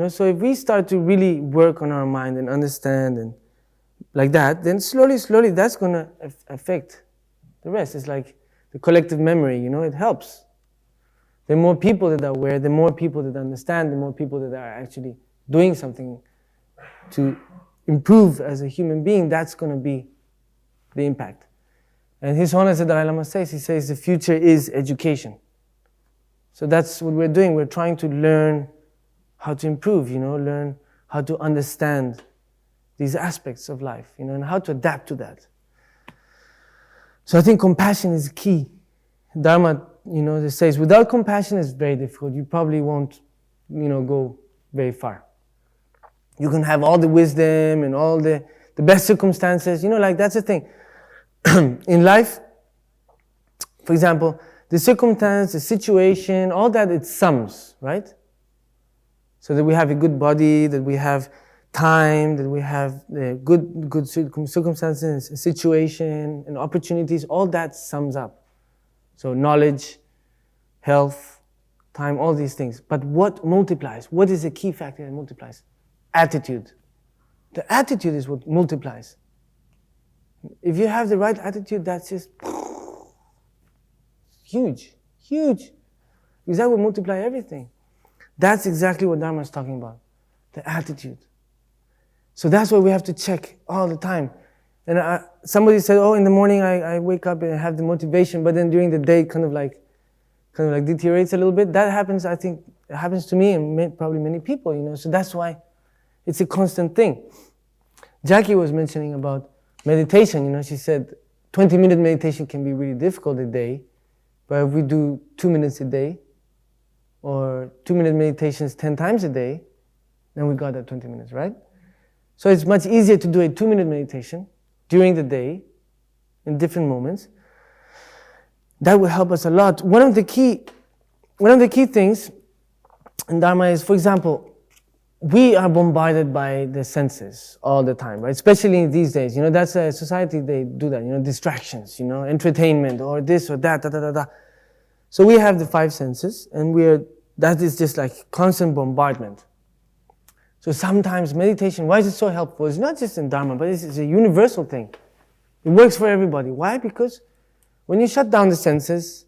So if we start to really work on our mind and understand and like that, then slowly, that's going to affect the rest. It's like the collective memory, it helps. The more people that are aware, the more people that understand, the more people that are actually doing something to improve as a human being, that's going to be the impact. And His Holiness the Dalai Lama says, he says the future is education. So that's what we're doing. We're trying to learn how to improve, learn how to understand these aspects of life, and how to adapt to that. So I think compassion is key. Dharma, it says without compassion it's very difficult. You probably won't, go very far. You can have all the wisdom and all the best circumstances, that's the thing. In life, for example, the circumstance, the situation, all that, it sums, right? So that we have a good body, that we have time, that we have good circumstances, situation, and opportunities, all that sums up. So knowledge, health, time, all these things. But what multiplies? What is the key factor that multiplies? Attitude. The attitude is what multiplies. If you have the right attitude, that's just huge. Because that will multiply everything. That's exactly what Dharma is talking about. The attitude. So that's what we have to check all the time. And somebody said, in the morning I wake up and I have the motivation, but then during the day it kind of like deteriorates a little bit. That happens, I think, it happens to me and probably many people, So that's why it's a constant thing. Jackie was mentioning about meditation, she said 20-minute meditation can be really difficult a day, but if we do 2 minutes a day, or 2-minute meditations 10 times a day, then we got that 20 minutes, right? So it's much easier to do a 2-minute meditation during the day, in different moments. That will help us a lot. One of the key things in Dharma is, for example, we are bombarded by the senses all the time, right? Especially these days, that's a society, they do that, distractions, entertainment or this or that, So we have the 5 senses and that is just like constant bombardment. So sometimes meditation, why is it so helpful? It's not just in Dharma, but it's a universal thing. It works for everybody. Why? Because when you shut down the senses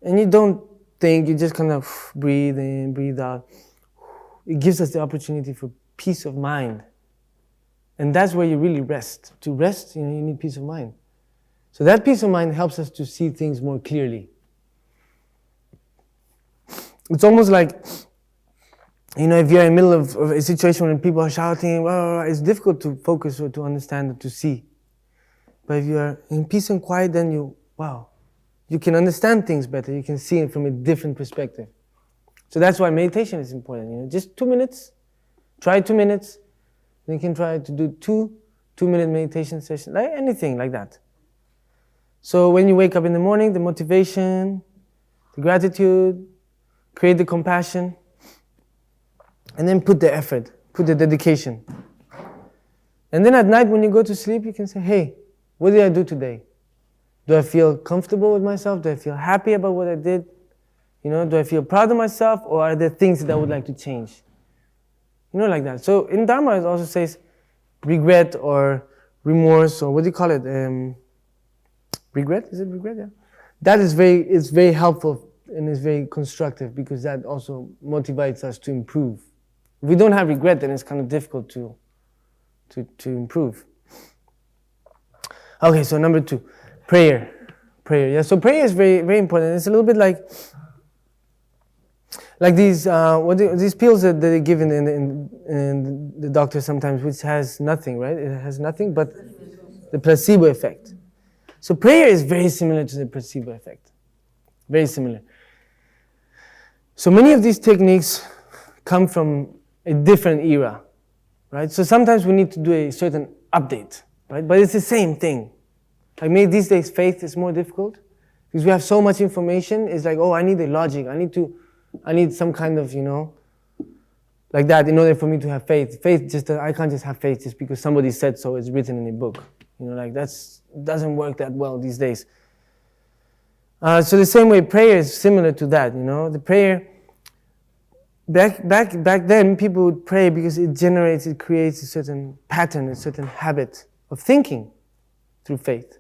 and you don't think, you just kind of breathe in, breathe out, it gives us the opportunity for peace of mind. And that's where you really rest. To rest, you need peace of mind. So that peace of mind helps us to see things more clearly. It's almost like, if you're in the middle of a situation when people are shouting, it's difficult to focus or to understand or to see. But if you are in peace and quiet, then you can understand things better. You can see it from a different perspective. So that's why meditation is important. Just 2 minutes. Try 2 minutes. Then you can try to do 2-minute meditation sessions, like anything like that. So when you wake up in the morning, the motivation, the gratitude, create the compassion, and then put the effort, put the dedication. And then at night when you go to sleep, you can say, hey, what did I do today? Do I feel comfortable with myself? Do I feel happy about what I did? Do I feel proud of myself, or are there things that I would like to change? Like that. So in Dharma it also says regret or remorse, or what do you call it? Regret? Is it regret? Yeah. That is it's very helpful and is very constructive, because that also motivates us to improve. If we don't have regret, then it's kind of difficult to improve. Okay, so number 2, prayer. Yeah. So prayer is very, very important. It's a little bit like these these pills that they give in the doctor sometimes, which has nothing, right? It has nothing but the placebo effect. So prayer is very similar to the placebo effect. Very similar. So many of these techniques come from a different era, right? So sometimes we need to do a certain update, right? But it's the same thing. Like maybe these days faith is more difficult because we have so much information. It's like, oh, I need a logic. I need some kind of, like that in order for me to have faith. I can't just have faith just because somebody said so, it's written in a book. Like doesn't work that well these days. So the same way prayer is similar to that, The prayer, back then people would pray because it creates a certain pattern, a certain habit of thinking through faith.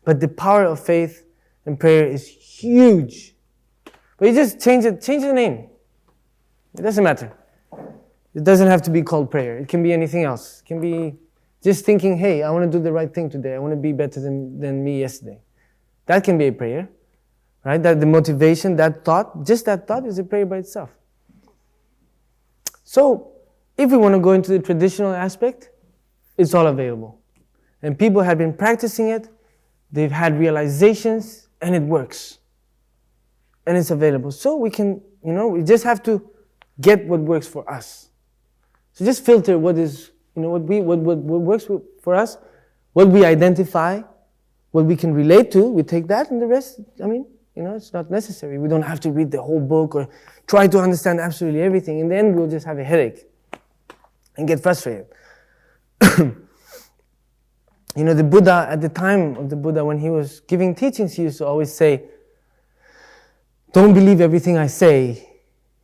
But the power of faith and prayer is huge. But you just change the name. It doesn't matter. It doesn't have to be called prayer. It can be anything else. It can be just thinking, hey, I want to do the right thing today. I want to be better than me yesterday. That can be a prayer, right? That the motivation, that thought, just that thought is a prayer by itself. So, if we want to go into the traditional aspect, it's all available. And people have been practicing it, they've had realizations, and it works. And it's available. So we can, we just have to get what works for us. So just filter what is, what works for us, what we identify, what we can relate to, we take that, and the rest, it's not necessary. We don't have to read the whole book or try to understand absolutely everything. In the end, we'll just have a headache and get frustrated. The Buddha, at the time of the Buddha, when he was giving teachings, he used to always say, don't believe everything I say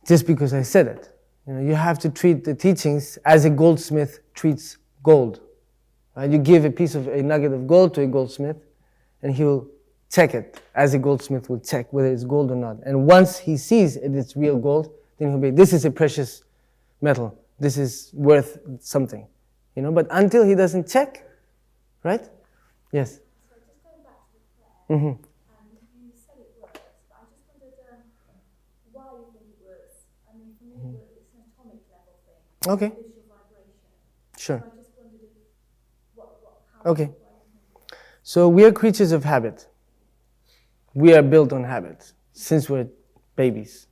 just because I said it. You have to treat the teachings as a goldsmith treats gold. Right? You give a nugget of gold to a goldsmith, and he will check it as a goldsmith will check whether it's gold or not. And once he sees it's real gold, then he'll be, this is a precious metal. This is worth something. But until he doesn't check, right? Yes? So just going back to the prayer, and you said it works, but I just wondered why you think it works. For me, it's an atomic level thing. Okay. It's your vibration. Sure. So I just wondered how. Okay. So we are creatures of habit. We are built on habit since we're babies.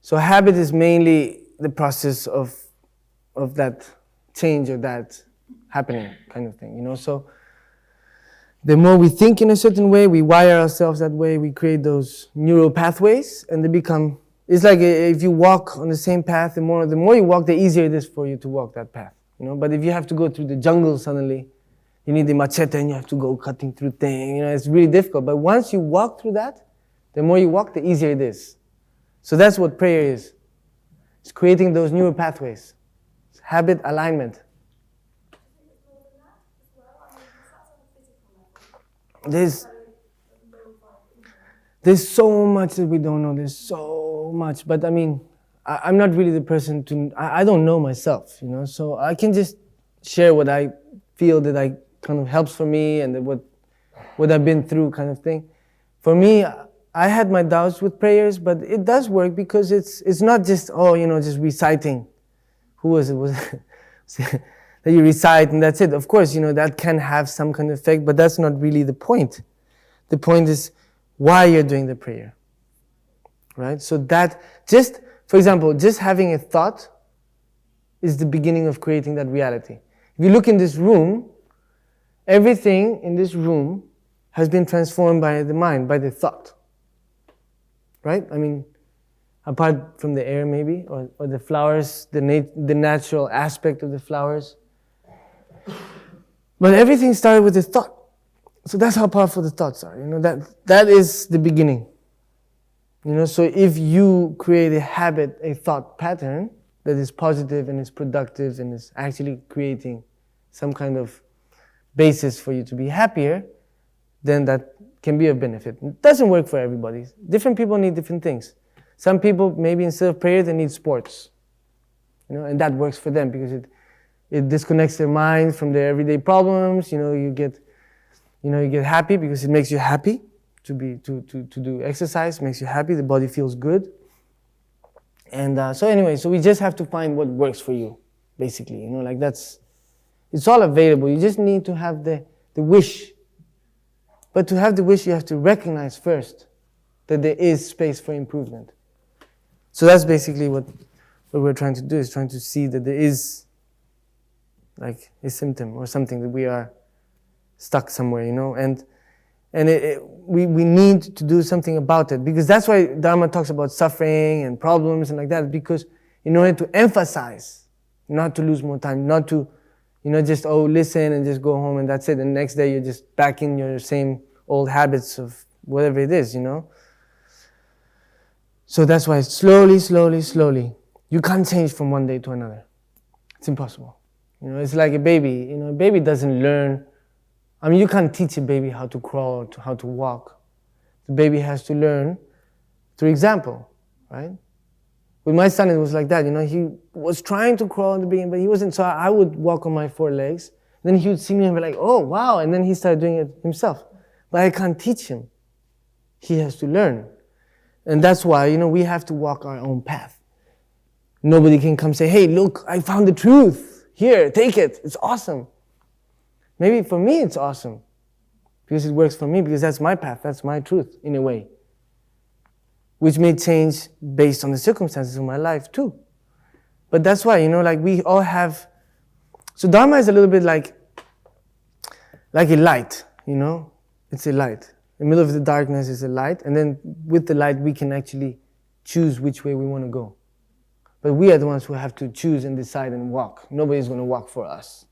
So habit is mainly the process of that change or that happening kind of thing, So the more we think in a certain way, we wire ourselves that way, we create those neural pathways, and they become, it's like if you walk on the same path, the more you walk, the easier it is for you to walk that path, But if you have to go through the jungle suddenly, you need the machete and you have to go cutting through things, it's really difficult. But once you walk through that, the more you walk, the easier it is. So that's what prayer is. It's creating those neural pathways. It's habit alignment. There's so much that we don't know. There's so much. But I'm not really the person to, I don't know myself, So I can just share what I feel that I kind of helps for me and what I've been through kind of thing. For me, I had my doubts with prayers, but it does work because it's not just, just reciting. Who was it? That you recite and that's it. Of course, that can have some kind of effect, but that's not really the point. The point is why you're doing the prayer. Right? So that for example, just having a thought is the beginning of creating that reality. If you look in this room, everything in this room has been transformed by the mind, by the thought. Right? Apart from the air maybe, or the flowers, the natural aspect of the flowers. But everything started with a thought. So that's how powerful the thoughts are. That is the beginning. So if you create a habit, a thought pattern that is positive and is productive and is actually creating some kind of basis for you to be happier, then that can be of benefit. It doesn't work for everybody. Different people need different things. Some people, maybe instead of prayer, they need sports. And that works for them because it disconnects their mind from their everyday problems. You get happy because it makes you happy to do exercise, makes you happy, the body feels good. And so we just have to find what works for you, basically. It's all available. You just need to have the wish. But to have the wish, you have to recognize first that there is space for improvement. So that's basically what we're trying to do, is trying to see that there is like a symptom or something that we are stuck somewhere, and we need to do something about it, because that's why Dharma talks about suffering and problems and like that, because in order to emphasize, not to lose more time, not to just listen and just go home and that's it, and the next day you're just back in your same old habits of whatever it is, So that's why slowly, you can't change from one day to another. It's impossible. It's like a baby. A baby doesn't learn. You can't teach a baby how to crawl or how to walk. The baby has to learn through example, right? With my son, it was like that. He was trying to crawl in the beginning, but he wasn't. So I would walk on my 4 legs. Then he would see me and be like, "Oh, wow!" And then he started doing it himself. But I can't teach him. He has to learn, and that's why we have to walk our own path. Nobody can come say, "Hey, look, I found the truth. Here, take it. It's awesome." Maybe for me it's awesome because it works for me, because that's my path, that's my truth in a way, which may change based on the circumstances of my life too. But that's why, we all have, so Dharma is a little bit like a light, it's a light. In the middle of the darkness is a light, and then with the light we can actually choose which way we want to go. But we are the ones who have to choose and decide and walk. Nobody's going to walk for us.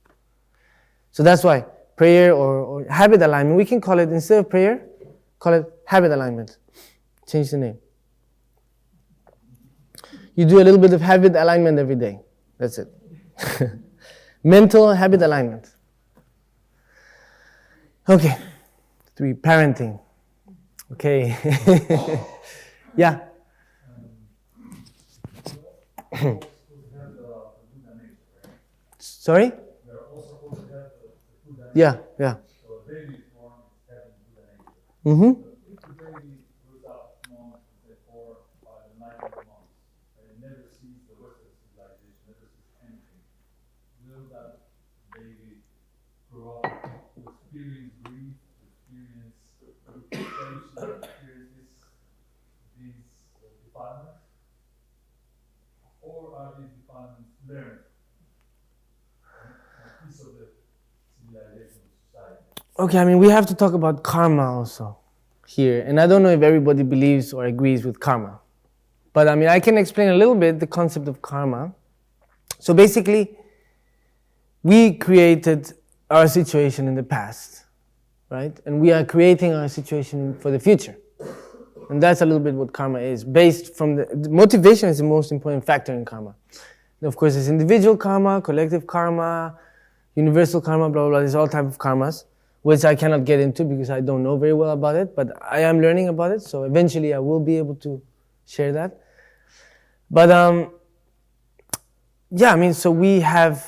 So that's why prayer or habit alignment, we can call it, instead of prayer, call it habit alignment. Change the name. You do a little bit of habit alignment every day. That's it. Mental habit alignment. Okay. 3, parenting. Okay. Yeah. Sorry? Yeah. So a baby is born having Buddha nature. Mm-hmm. If the baby grows up among, say, 4, 5, and 9 months, and never sees the Western civilization, never sees anything, will that baby grow up to experience grief, to experience frustration, to experience these defilements? Or are these defilements learned? A piece of the civilization of society. Okay, we have to talk about karma also here. And I don't know if everybody believes or agrees with karma. But I can explain a little bit the concept of karma. So basically, we created our situation in the past, right? And we are creating our situation for the future. And that's a little bit what karma is. Based from the motivation is the most important factor in karma. And of course, there's individual karma, collective karma, universal karma, blah, blah, blah. There's all types of karmas, which I cannot get into because I don't know very well about it, but I am learning about it, so eventually I will be able to share that. But so we have,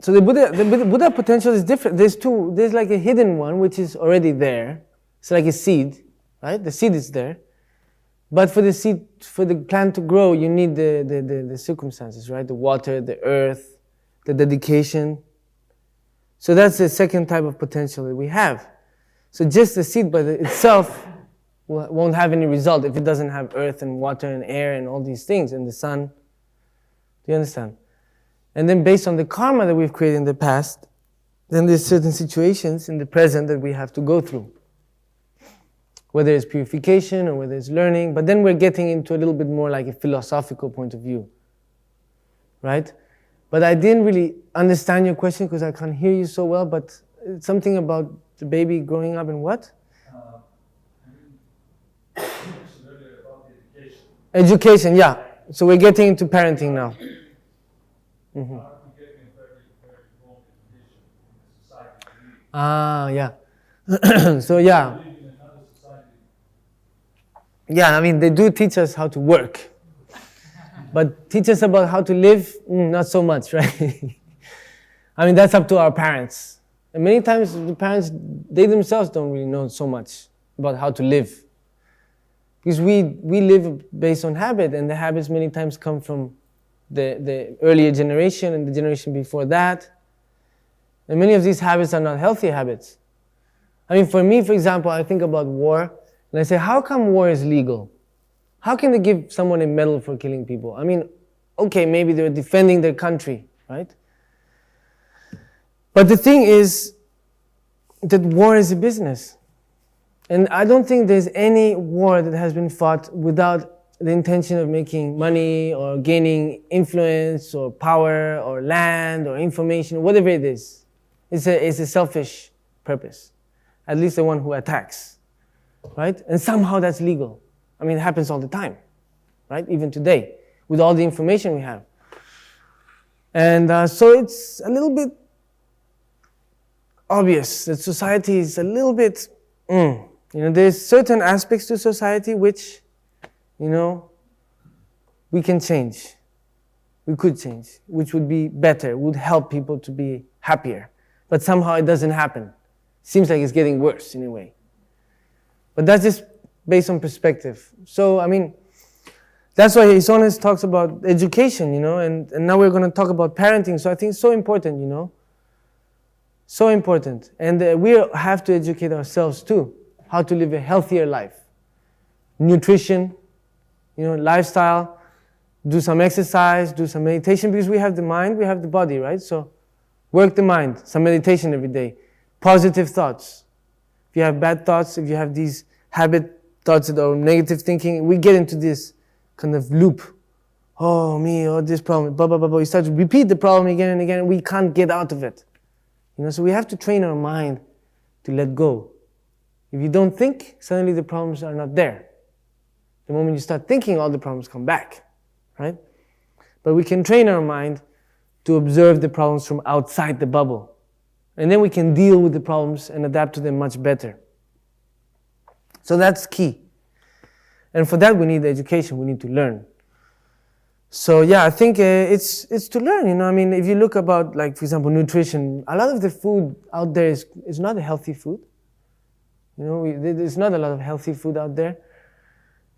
so the Buddha potential is different. There's like a hidden one, which is already there. It's like a seed, right? The seed is there. But for the plant to grow, you need the circumstances, right? The water, the earth, the dedication. So that's the second type of potential that we have. So just the seed by itself won't have any result if it doesn't have earth and water and air and all these things and the sun. Do you understand? And then based on the karma that we've created in the past, then there's certain situations in the present that we have to go through. Whether it's purification or whether it's learning, but then we're getting into a little bit more like a philosophical point of view, right? But I didn't really understand your question because I can't hear you so well, but it's something about the baby growing up in what? You mentioned earlier about the education. Education, yeah. So we're getting into parenting now. Are we getting a very, very wrong definition in the society we live in? Ah, yeah. So yeah. We live in another society. Yeah, I mean, they do teach us how to work. But teach us about how to live, not so much, right? I mean, that's up to our parents. And many times the parents, they themselves don't really know so much about how to live. Because we live based on habit, and the habits many times come from the earlier generation and the generation before that. And many of these habits are not healthy habits. I mean, for me, for example, I think about war, and I say, how come war is legal? How can they give someone a medal for killing people? I mean, okay, maybe they're defending their country, right? But the thing is that war is a business. And I don't think there's any war that has been fought without the intention of making money or gaining influence or power or land or information, whatever it is. It's a selfish purpose, at least the one who attacks, right? And somehow that's legal. I mean, it happens all the time, right? Even today, with all the information we have. And so it's a little bit obvious that society is a little bit, there's certain aspects to society which, we can change. We could change, which would be better, would help people to be happier. But somehow it doesn't happen. Seems like it's getting worse in a way. But that's just based on perspective. So, I mean, that's why His Holiness talks about education, and now we're going to talk about parenting. So I think it's so important, So important. And we have to educate ourselves too, how to live a healthier life. Nutrition, lifestyle, do some exercise, do some meditation, because we have the mind, we have the body, right? So work the mind, some meditation every day. Positive thoughts. If you have bad thoughts, if you have these habit thoughts that are negative thinking, we get into this kind of loop. Oh, me, this problem, blah, blah, blah, blah. You start to repeat the problem again and again, and we can't get out of it. So we have to train our mind to let go. If you don't think, suddenly the problems are not there. The moment you start thinking, all the problems come back, right? But we can train our mind to observe the problems from outside the bubble. And then we can deal with the problems and adapt to them much better. So that's key. And for that we need education, we need to learn. So yeah, I think it's to learn, I mean, if you look about, like, for example, nutrition, a lot of the food out there is not a healthy food. There's not a lot of healthy food out there.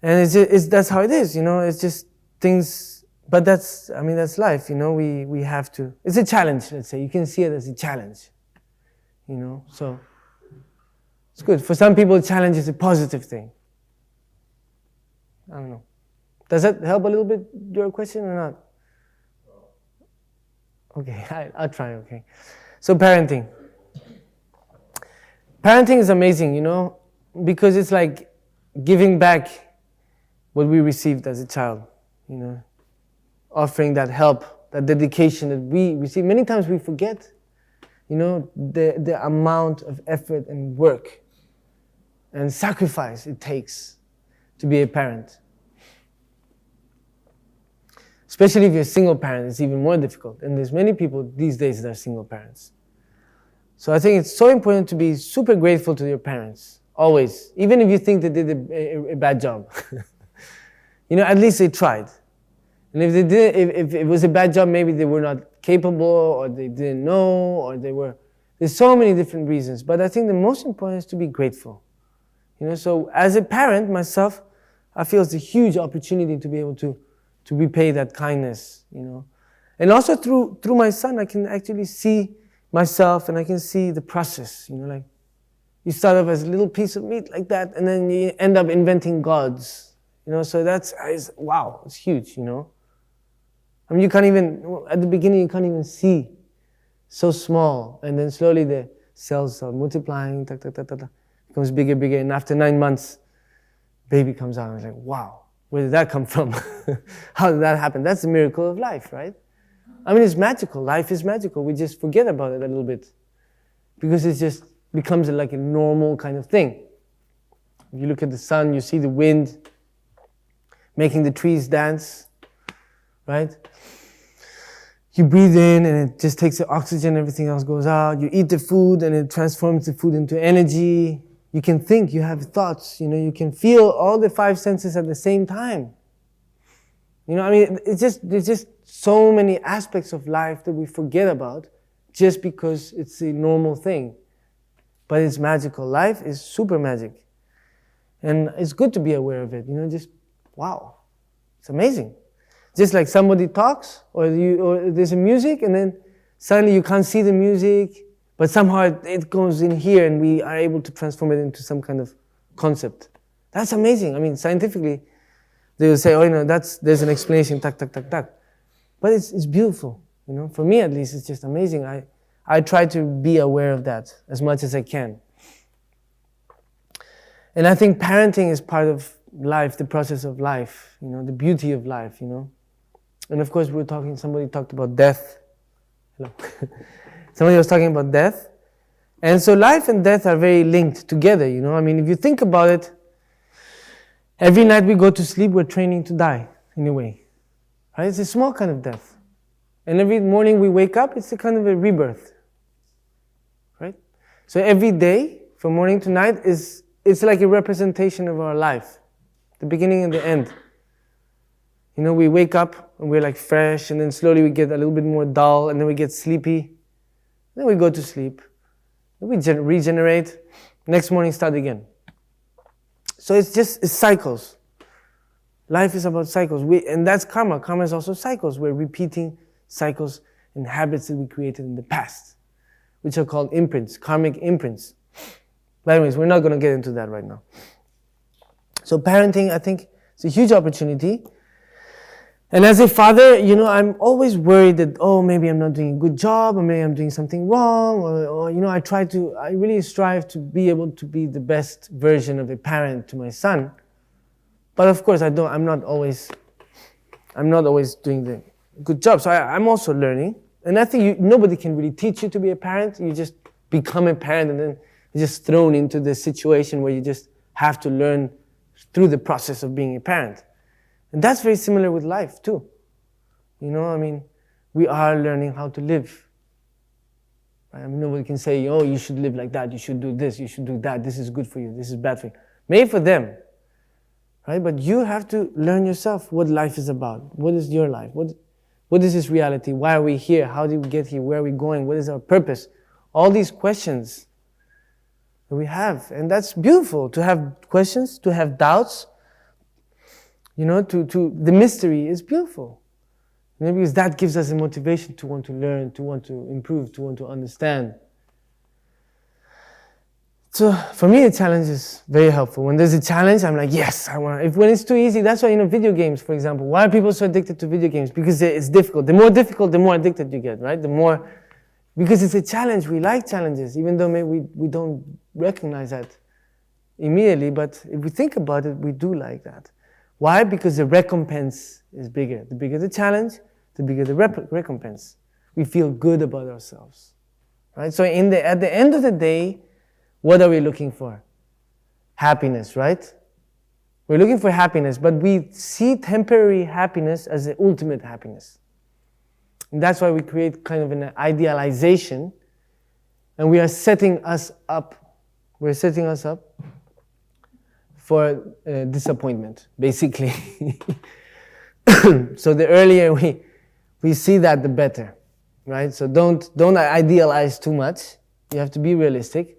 And that's how it is, it's just things, but that's life, we have to, it's a challenge, let's say, you can see it as a challenge, so it's good. For some people, challenge is a positive thing. I don't know. Does that help a little bit, your question, or not? Okay, I'll try, okay. So parenting. Parenting is amazing, because it's like giving back what we received as a child, offering that help, that dedication that we receive. Many times we forget, the amount of effort and work and sacrifice it takes to be a parent. Especially if you're a single parent, it's even more difficult. And there's many people these days that are single parents. So I think it's so important to be super grateful to your parents, always. Even if you think they did a bad job. At least they tried. And if they did, if it was a bad job, maybe they were not capable, or they didn't know, or there's so many different reasons. But I think the most important is to be grateful. So as a parent myself, I feel it's a huge opportunity to be able to repay that kindness, And also through my son, I can actually see myself, and I can see the process, like you start off as a little piece of meat like that, and then you end up inventing gods, so wow, it's huge, I mean, you can't even, at the beginning, you can't even see, so small, and then slowly the cells are multiplying, becomes bigger, and after 9 months, baby comes out, and it's like, wow. Where did that come from? How did that happen? That's the miracle of life, right? I mean, it's magical. Life is magical. We just forget about it a little bit. Because it's just becomes like a normal kind of thing. If you look at the sun, you see the wind making the trees dance, right? You breathe in and it just takes the oxygen, everything else goes out. You eat the food and it transforms the food into energy. You can think, you have thoughts, you can feel all the 5 senses at the same time. I mean, there's just so many aspects of life that we forget about just because it's a normal thing. But it's magical. Life is super magic. And it's good to be aware of it, just, wow, it's amazing. Just like somebody talks, or there's a music, and then suddenly you can't see the music, but somehow it goes in here and we are able to transform it into some kind of concept. That's amazing. I mean, scientifically, they will say, there's an explanation, tak, tak, tak, tak. But it's beautiful, For me, at least, it's just amazing. I try to be aware of that as much as I can. And I think parenting is part of life, the process of life, the beauty of life, And of course, somebody talked about death. Hello. Somebody was talking about death. And so life and death are very linked together, I mean, if you think about it, every night we go to sleep, we're training to die, in a way. Right? It's a small kind of death. And every morning we wake up, it's a kind of a rebirth. Right? So every day, from morning to night, it's like a representation of our life. The beginning and the end. We wake up and we're like fresh, and then slowly we get a little bit more dull, and then we get sleepy. Then we go to sleep. Then we regenerate. Next morning, start again. So it's cycles. Life is about cycles. And that's karma. Karma is also cycles. We're repeating cycles and habits that we created in the past, which are called imprints, karmic imprints. But anyways, we're not going to get into that right now. So parenting, I think, is a huge opportunity. And as a father, I'm always worried that, maybe I'm not doing a good job, or maybe I'm doing something wrong, or I really strive to be able to be the best version of a parent to my son. But of course, I'm not always doing the good job. So I'm also learning. And I think nobody can really teach you to be a parent. You just become a parent, and then you're just thrown into the situation where you just have to learn through the process of being a parent. And that's very similar with life too. We are learning how to live. Right? Nobody can say, you should live like that, you should do this, you should do that, this is good for you, this is bad for you. Maybe for them. Right? But you have to learn yourself what life is about. What is your life? What is this reality? Why are we here? How did we get here? Where are we going? What is our purpose? All these questions that we have. And that's beautiful, to have questions, to have doubts. The mystery is beautiful. Because that gives us a motivation to want to learn, to want to improve, to want to understand. So for me, a challenge is very helpful. When there's a challenge, I'm like, yes, I want to. When it's too easy, that's why, video games, for example. Why are people so addicted to video games? Because it's difficult. The more difficult, the more addicted you get, right? Because it's a challenge. We like challenges, even though maybe we don't recognize that immediately. But if we think about it, we do like that. Why? Because the recompense is bigger. The bigger the challenge, the bigger the recompense. We feel good about ourselves, right? So at the end of the day, what are we looking for? Happiness, right? We're looking for happiness, but we see temporary happiness as the ultimate happiness. And that's why we create kind of an idealization, and we are setting us up. We're setting us up for disappointment, basically. So the earlier we see that, the better, right? So don't idealize too much. You have to be realistic.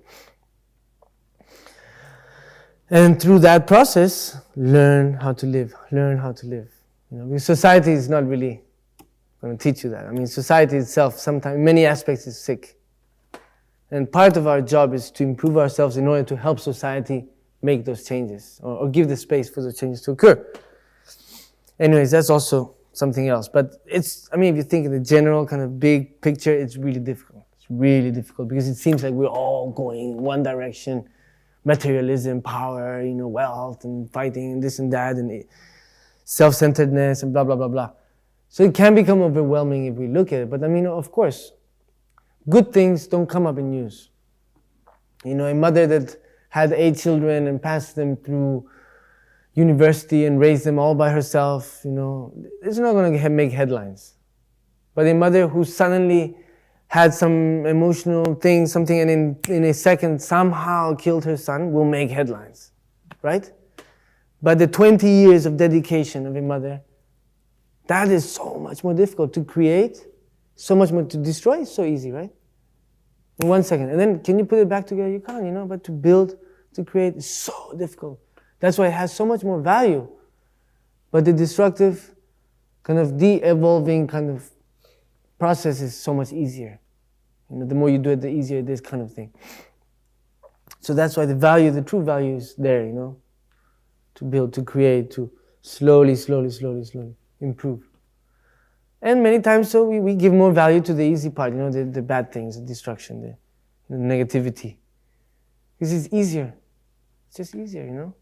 And through that process, learn how to live. Learn how to live. Because society is not really going to teach you that. I mean, society itself, sometimes, in many aspects, is sick. And part of our job is to improve ourselves in order to help society make those changes, or give the space for those changes to occur. Anyways, that's also something else. But if you think in the general kind of big picture, it's really difficult. It's really difficult because it seems like we're all going in one direction. Materialism, power, wealth, and fighting, and this and that, and self-centeredness, and blah, blah, blah, blah. So it can become overwhelming if we look at it. But of course, good things don't come up in news. A mother that had 8 children and passed them through university and raised them all by herself, it's not going to make headlines. But a mother who suddenly had some emotional thing, something, and in a second somehow killed her son will make headlines, right? But the 20 years of dedication of a mother, that is so much more difficult to create, so much more to destroy. It's so easy, right? In 1 second. And then can you put it back together? You can't, but to build, to create is so difficult. That's why it has so much more value. But the destructive, kind of de-evolving kind of process is so much easier. The more you do it, the easier it is, kind of thing. So that's why the true value is there, to build, to create, to slowly improve. And many times so we give more value to the easy part, the bad things, the destruction, the negativity. Because it's easier. It's just easier,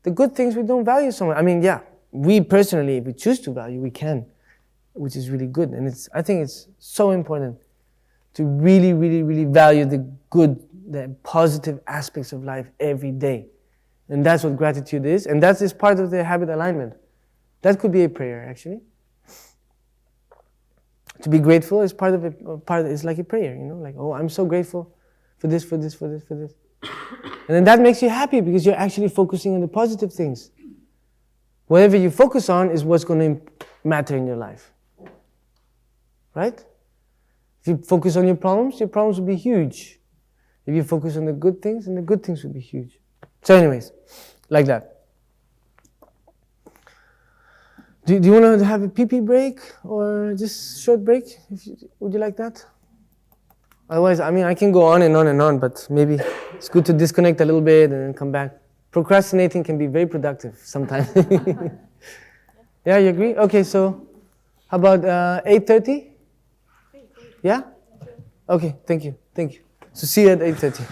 The good things we don't value so much. I mean, yeah, we personally, if we choose to value, we can, which is really good. And I think it's so important to really value the good, the positive aspects of life every day. And that's what gratitude is. And that is part of the habit alignment. That could be a prayer, actually. To be grateful is part of it. It's like a prayer, like, oh, I'm so grateful for this. And then that makes you happy because you're actually focusing on the positive things. Whatever you focus on is what's going to matter in your life. Right? If you focus on your problems will be huge. If you focus on the good things, then the good things will be huge. So anyways, like that. Do you want to have a pee-pee break or just short break? Would you like that? Otherwise, I can go on and on, but maybe it's good to disconnect a little bit and then come back. Procrastinating can be very productive sometimes. Yeah, you agree? Okay, so how about 8:30? Yeah? Okay, thank you. So see you at 8:30.